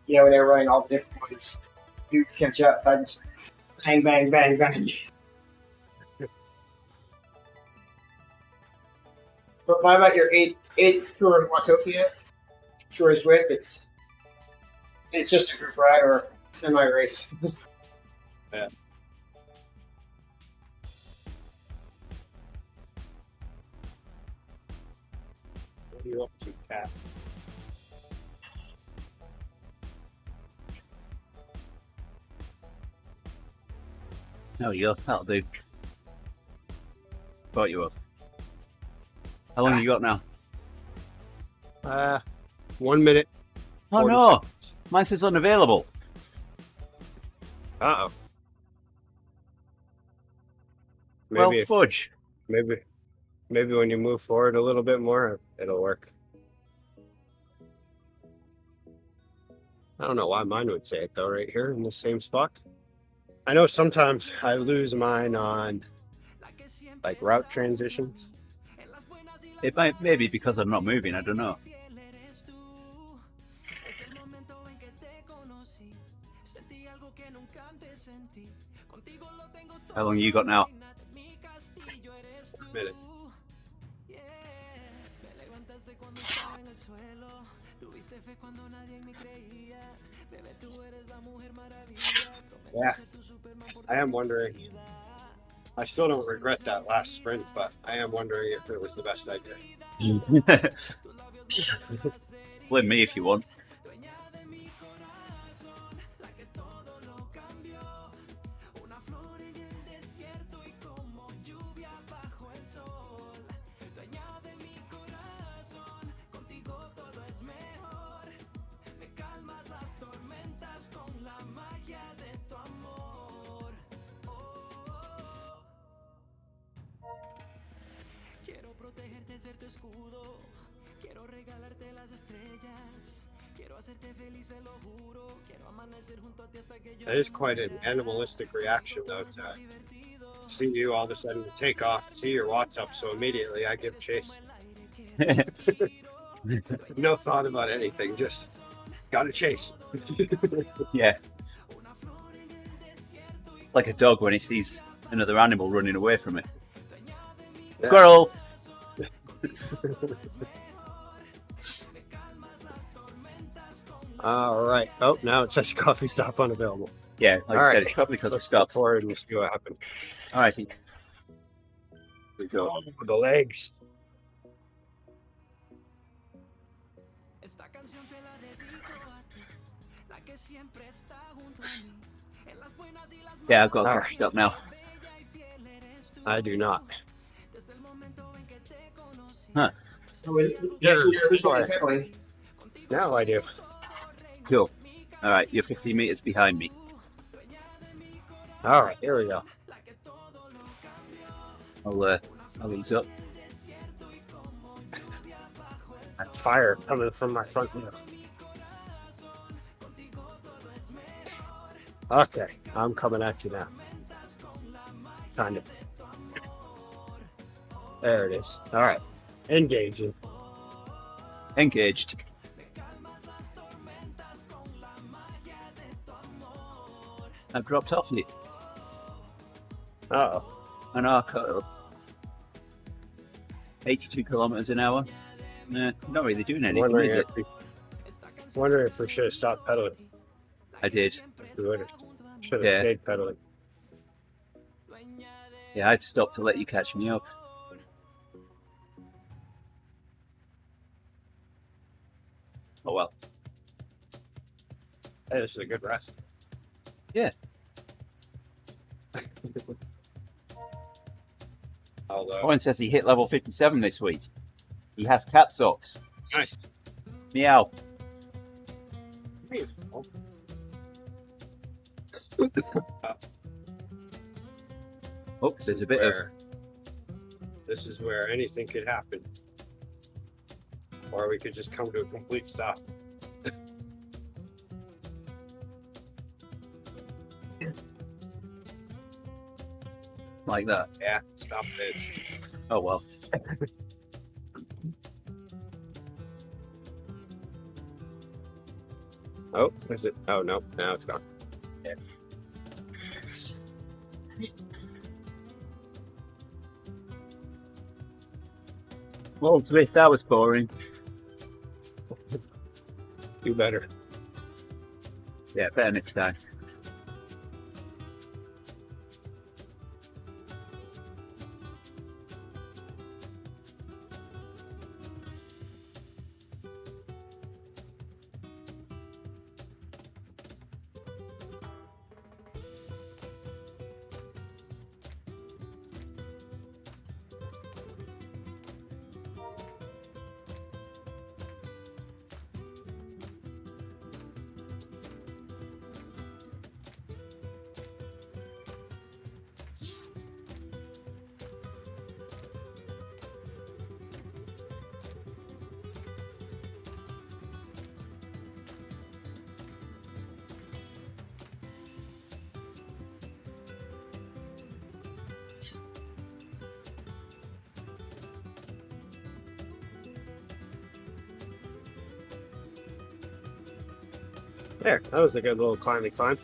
when they were running all the different ones. You catch up, I just bang, bang, bang, bang. But what about your eighth tour in Watopia? Tour is with it's just a group ride or semi race. Yeah. What are you up to, Cat? No, you that'll do. Brought you up. How long have you got now? 1 minute. Oh 40 no, seconds. mine says unavailable. Uh-oh. Well, Maybe fudge. maybe when you move forward a little bit more, it'll work. I don't know why mine would say it though, right here in the same spot. I know sometimes I lose mine on like route transitions. It might maybe because I'm not moving. I don't know. How long you got now? A minute. Yeah, I am wondering. I still don't regret that last sprint, but I am wondering if it was the best idea. Blame me if you want. That is quite an animalistic reaction, though, to see you all of a sudden take off, see your watts up, so immediately I give chase. No thought about anything, just gotta chase. Yeah. Like a dog when he sees another animal running away from it. Yeah. Squirrel! All right. Oh, now it says coffee stop unavailable. Yeah, like All I right. said, it's probably because I Let's stop stopped. forward and see what happens. Alrighty. We go. Oh, the legs. Yeah, I've got a All coffee right. stop now. I do not. Huh. So who's going pedaling? Now I do. Cool. Alright, you're 15 meters behind me. All right. Here we go. I'll ease up. That fire coming from my front wheel. Okay, I'm coming at you now. Kind of. There it is. All right. Engaging. Engaged. I've dropped off you. Uh-oh. I know I cut up. 82 kilometers an hour. Nah, not really doing anything, Wondering is it? if we should have stopped pedaling. I did. We would have. Should have Yeah. stayed pedaling. Yeah, I'd stop to let you catch me up. Oh well. Hey, this is a good rest. Yeah. Owen says he hit level 57 this week. He has cat socks. Nice. Meow. Oh, there's a bit of. This is where anything could happen. Or we could just come to a complete stop. Like that. Yeah, stop this. Oh well. Oh, is it? Oh, no. Now it's gone. Yeah. Well, Smith, that was boring. Do better. Yeah, better next time. There, that was a good little climb. The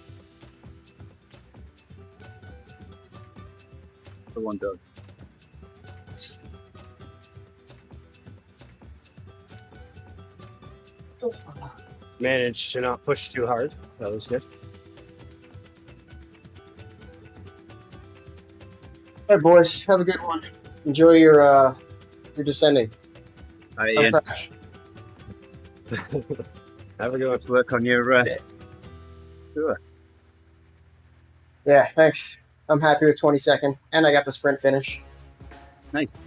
one done. Managed to not push too hard. That was good. All right, boys, have a good one. Enjoy your descending. All right, Don't Ian, crash. Have a good one. let's work on your tour. Yeah, thanks. I'm happy with 22nd, and I got the sprint finish. Nice.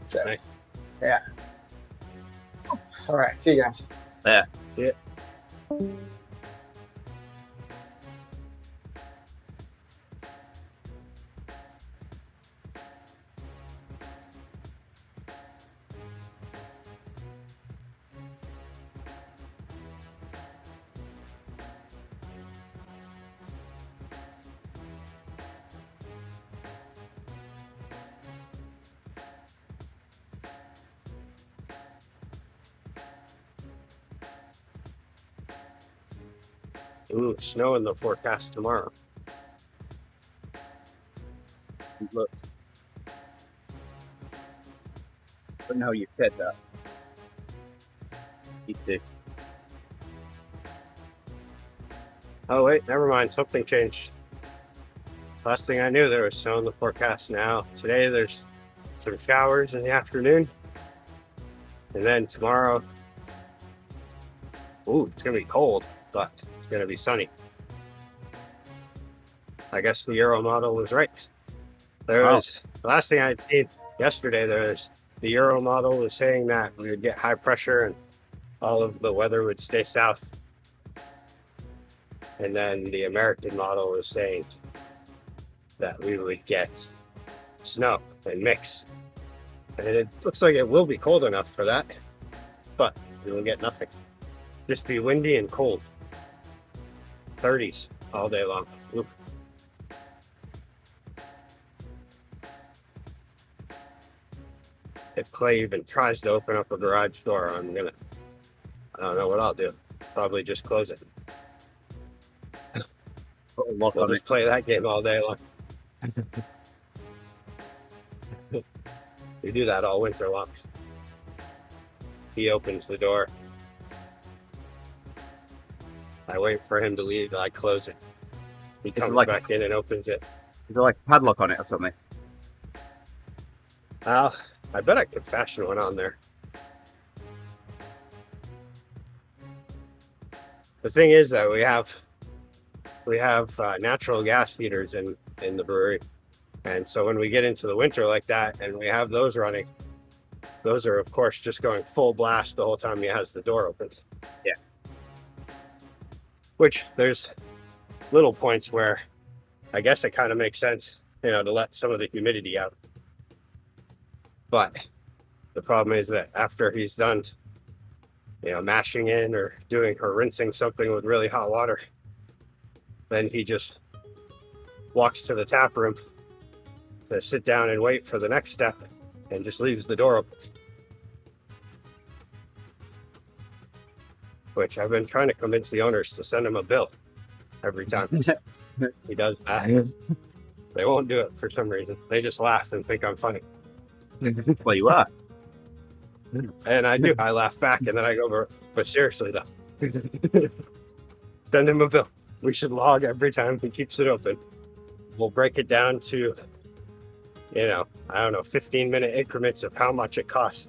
So, Nice. yeah. All right, see you guys. Yeah. See it. Ooh, snow in the forecast tomorrow. Look. But now you said that. You too. Oh wait, never mind. Something changed. Last thing I knew, there was snow in the forecast. Now today, there's some showers in the afternoon, and then tomorrow, ooh, it's gonna be cold, but it's gonna be sunny. I guess the Euro model was right. There was the last thing I did yesterday. There's the Euro model was saying that we would get high pressure and all of the weather would stay south. And then the American model was saying that we would get snow and mix. And it looks like it will be cold enough for that, but we will get nothing. Just be windy and cold. 30s all day long. Oof. If Clay even tries to open up a garage door, I don't know what I'll do. Probably just close it. We'll just play that game all day long. We do that all winter long. He opens the door. I wait for him to leave. I close it. He comes back in and opens it. Is there like a padlock on it or something? I bet I could fashion one on there. The thing is that we have natural gas heaters in the brewery, And so when we get into the winter like that and we have those running, those are of course just going full blast the whole time he has the door open. Yeah. Which there's little points where I guess it kind of makes sense, you know, to let some of the humidity out. But the problem is that after he's done, you know, mashing in or doing or rinsing something with really hot water, then he just walks to the tap room to sit down and wait for the next step and just leaves the door open. Which I've been trying to convince the owners to send him a bill every time he does that. They won't do it for some reason. They just laugh and think I'm funny. Well, you are. And I do. I laugh back and then I go, but seriously though, send him a bill. We should log every time he keeps it open. We'll break it down to, you know, I don't know, 15-minute increments of how much it costs.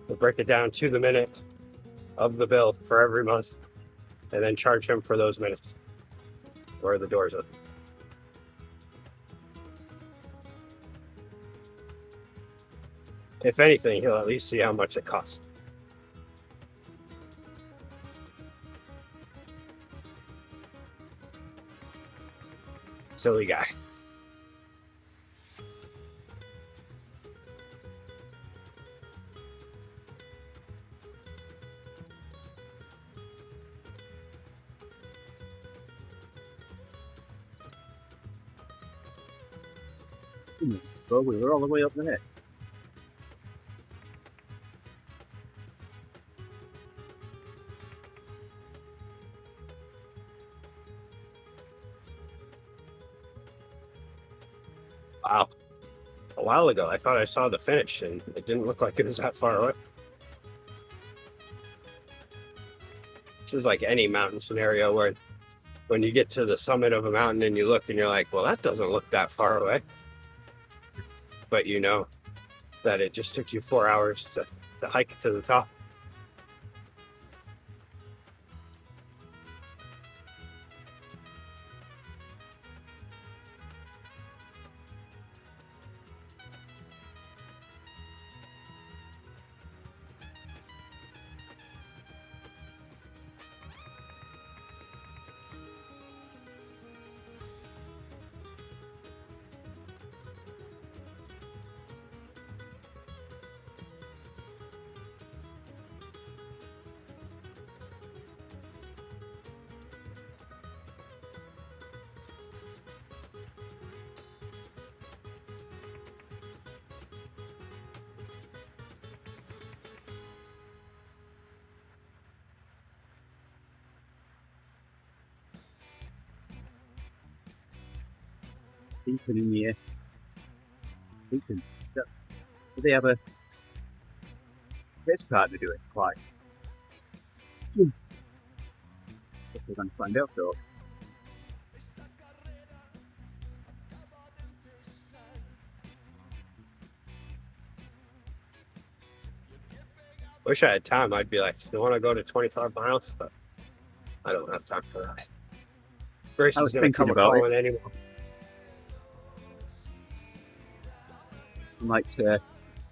We'll break it down to the minute of the bill for every month and then charge him for those minutes where the door's open. If anything, he'll at least see how much it costs. Silly guy. Well, we were all the way up there. Wow. A while ago, I thought I saw the finish and it didn't look like it was that far away. This is like any mountain scenario where when you get to the summit of a mountain and you look and you're like, well, that doesn't look that far away. But you know that it just took you 4 hours to hike to the top. Deepen in the air. Deepen. Do they have a race partner do it? Quite. We're going to find out though. Wish I had time. I'd be like, you want to go to 25 miles? But I don't have time for that. Grace I is was going to come thinking about calling anymore. I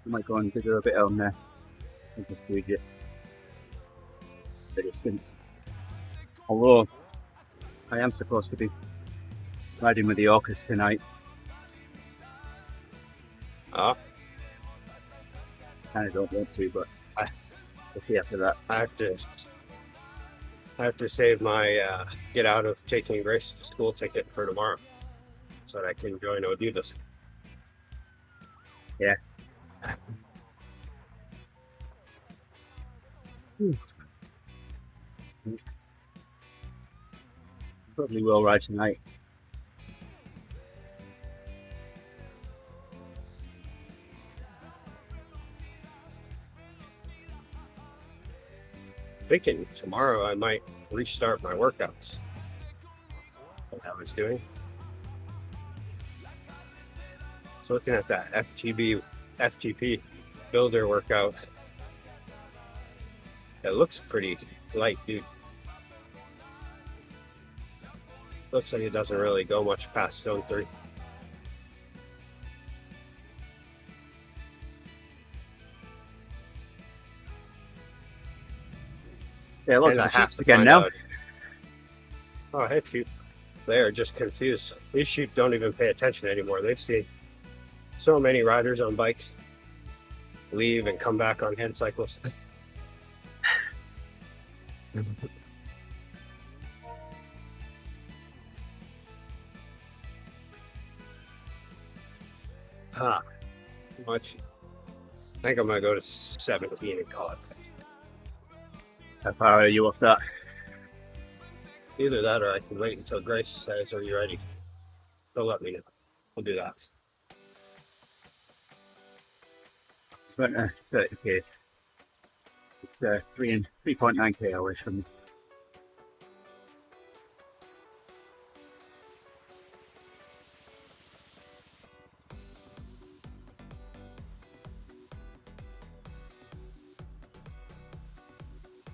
might go and figure a bit on there. And just read it. The distance. Although I am supposed to be riding with the Orcas tonight. Oh, Kind of don't want to, but we'll see after that. I have to save my get out of taking Grace to school ticket for tomorrow so that I can join TeamODZ. Yeah. Probably will ride tonight. Thinking tomorrow I might restart my workouts that I was doing. So looking at that FTP builder workout, it looks pretty light, dude. Looks like it doesn't really go much past zone 3. Yeah, lots And I of have sheep to again find now. out. Oh, hey, sheep. They are just confused. These sheep don't even pay attention anymore. They've seen so many riders on bikes leave and come back on hand cycles. Huh. Much. I think I'm gonna go to 17 and call it. How far are you off that? Either that or I can wait until Grace says, "Are you ready?" They'll let me know. We'll do that. 30k. It's 3.9k away from me.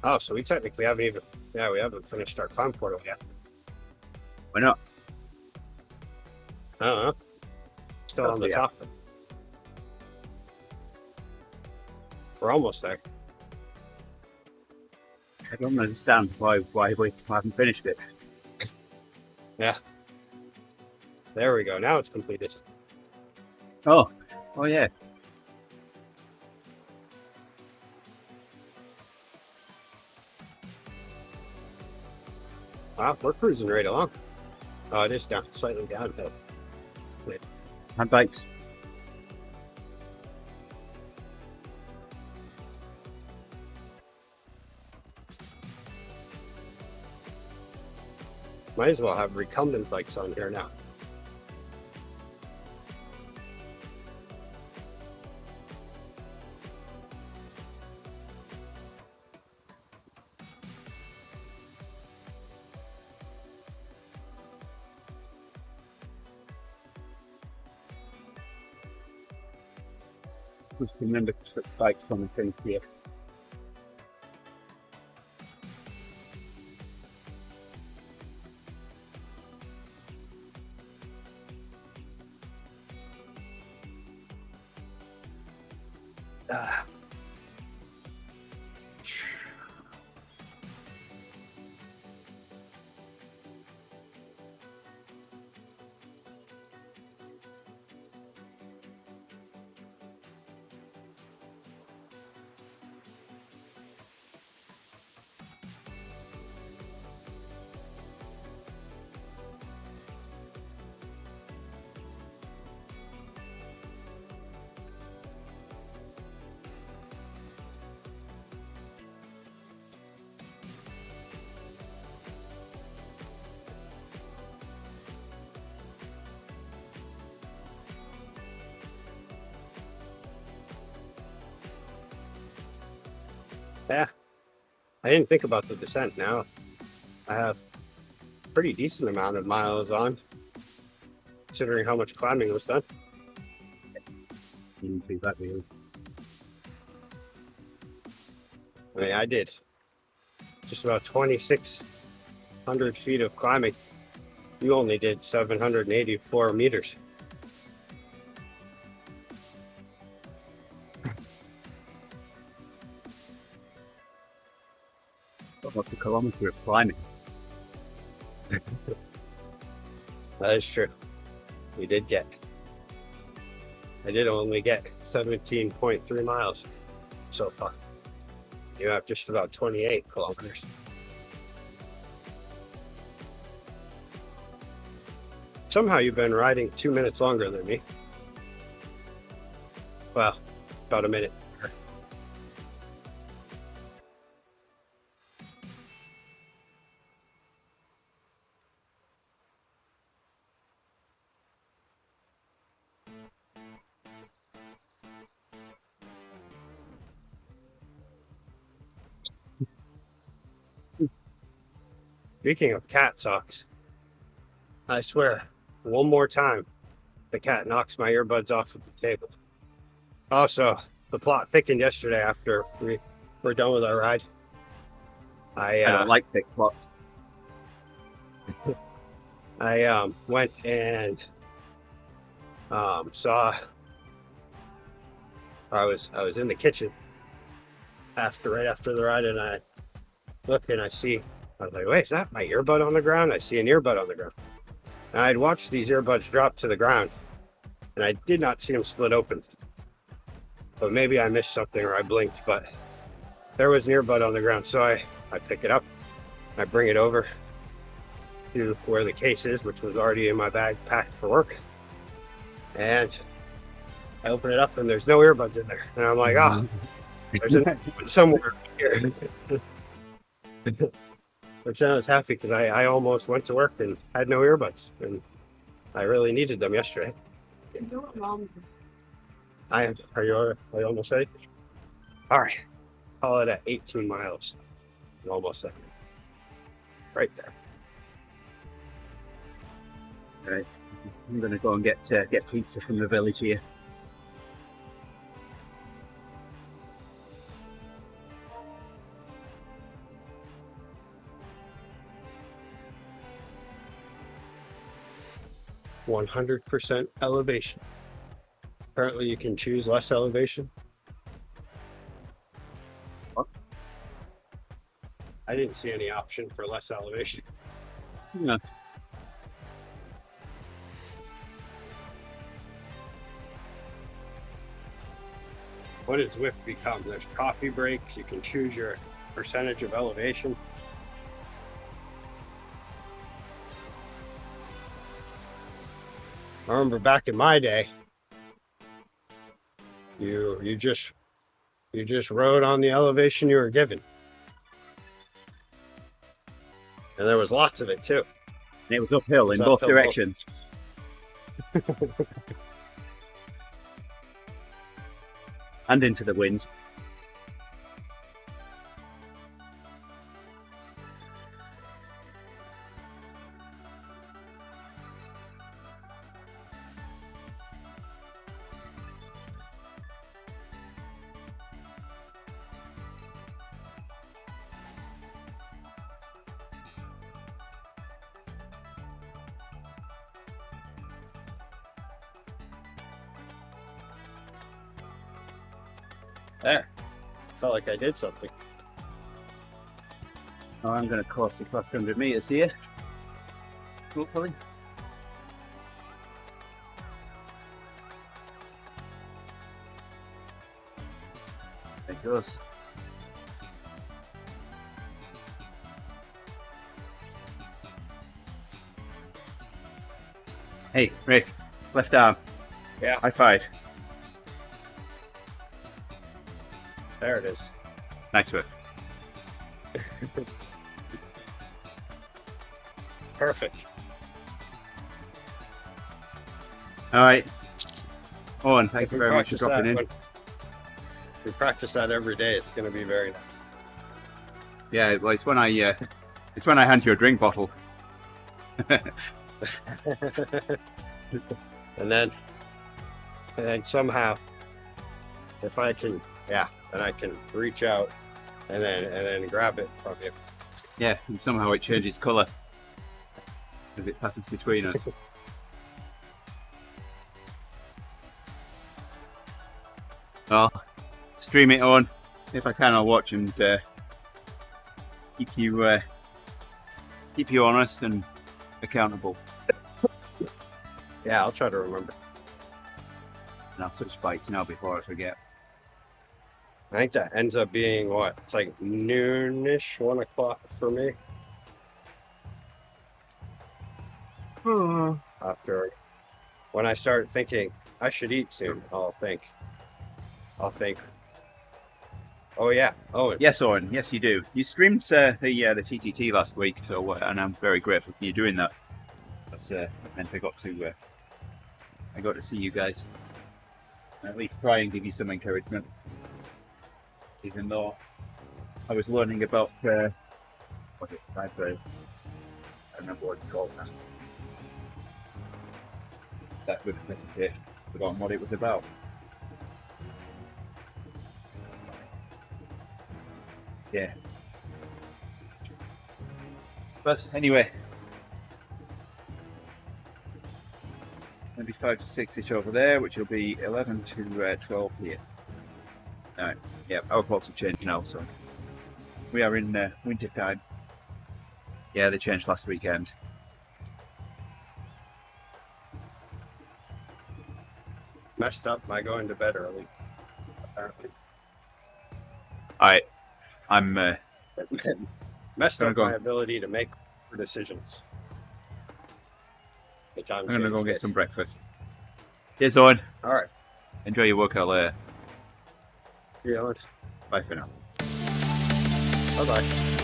Oh, so we technically haven't even, yeah, we haven't finished our climb portal yet. Why not? I don't know. Still on the Yeah. top. We're almost there. I don't understand why we haven't finished it. Yeah. There we go. Now it's completed. Oh yeah. Wow, we're cruising right along. Oh, it is down, slightly downhill. And bikes. Might as well have recumbent bikes on here now. Just remember to switch bikes on the thing here. Ah. Yeah. I didn't think about the descent now. I have a pretty decent amount of miles on, considering how much climbing was done. You didn't do that really. I mean, I did just about 2,600 feet of climbing. You only did 784 meters. Almost a kilometre of climbing. That is true. We did get. I did only get 17.3 miles so far. You have just about 28 kilometers. Somehow you've been riding 2 minutes longer than me. Well, about a minute. Speaking of cat socks, I swear, one more time, the cat knocks my earbuds off of the table. Also, the plot thickened yesterday after we were done with our ride. I don't like thick plots. I went and saw. I was in the kitchen right after the ride, and I look and I was like, wait, is that my earbud on the ground? I see an earbud on the ground. And I'd watched these earbuds drop to the ground and I did not see them split open. But maybe I missed something or I blinked, but there was an earbud on the ground. So I pick it up, I bring it over to where the case is, which was already in my bag packed for work. And I open it up and there's no earbuds in there. And I'm like, oh, there's an earbud somewhere here. Which I was happy because I almost went to work and had no earbuds. And I really needed them yesterday. Do it wrong. Are you almost ready? All right. Call it at 18 miles. I'm almost there. Right there. Right. I'm going to go and get pizza from the village here. %, elevation. Apparently you can choose less elevation. What? I didn't see any option for less elevation. Yeah. What does Zwift become? There's coffee breaks. You can choose your percentage of elevation. I remember back in my day, you just rode on the elevation you were given, and there was lots of it too. And it was uphill in both directions. And into the wind. There, felt like I did something. Oh, I'm going to cross this last 100 meters here. Hopefully. There it goes. Hey, Rick, left arm. Yeah. High five. There it is. Nice work. Perfect. All right. Owen, thank you very much for dropping in. If we practice that every day, it's going to be very nice. Yeah, well, it's when I hand you a drink bottle. and then somehow, if I can, then I can reach out and then grab it from you. Yeah, and somehow it changes colour as it passes between us. Well, stream it on. If I can, I'll watch and keep you honest and accountable. Yeah, I'll try to remember. And I'll switch bikes now before I forget. I think that ends up being what? It's like noonish, 1 o'clock for me. After, when I start thinking I should eat soon, I'll think, oh yeah, Owen. Yes, Owen. Yes, you do. You streamed the TTT last week, so and I'm very grateful for you doing that. That's meant I got to see you guys. At least try and give you some encouragement. Even though I was learning about what is it? I don't remember what it's called now. That would have necessitated forgotten what it was about. Yeah. But anyway, maybe 5 to 6-ish over there, which will be 11 to 12 here. Alright, yeah, our clocks have changed now, so We are in winter time. Yeah, they changed last weekend. Messed up by going to bed early, apparently. I'm Messed Gonna up go. my ability to make decisions. The time I'm gonna go changed get it. some breakfast. Cheers, Owen. All right. Enjoy your workout later. See you, Owen. Bye for now. Bye-bye.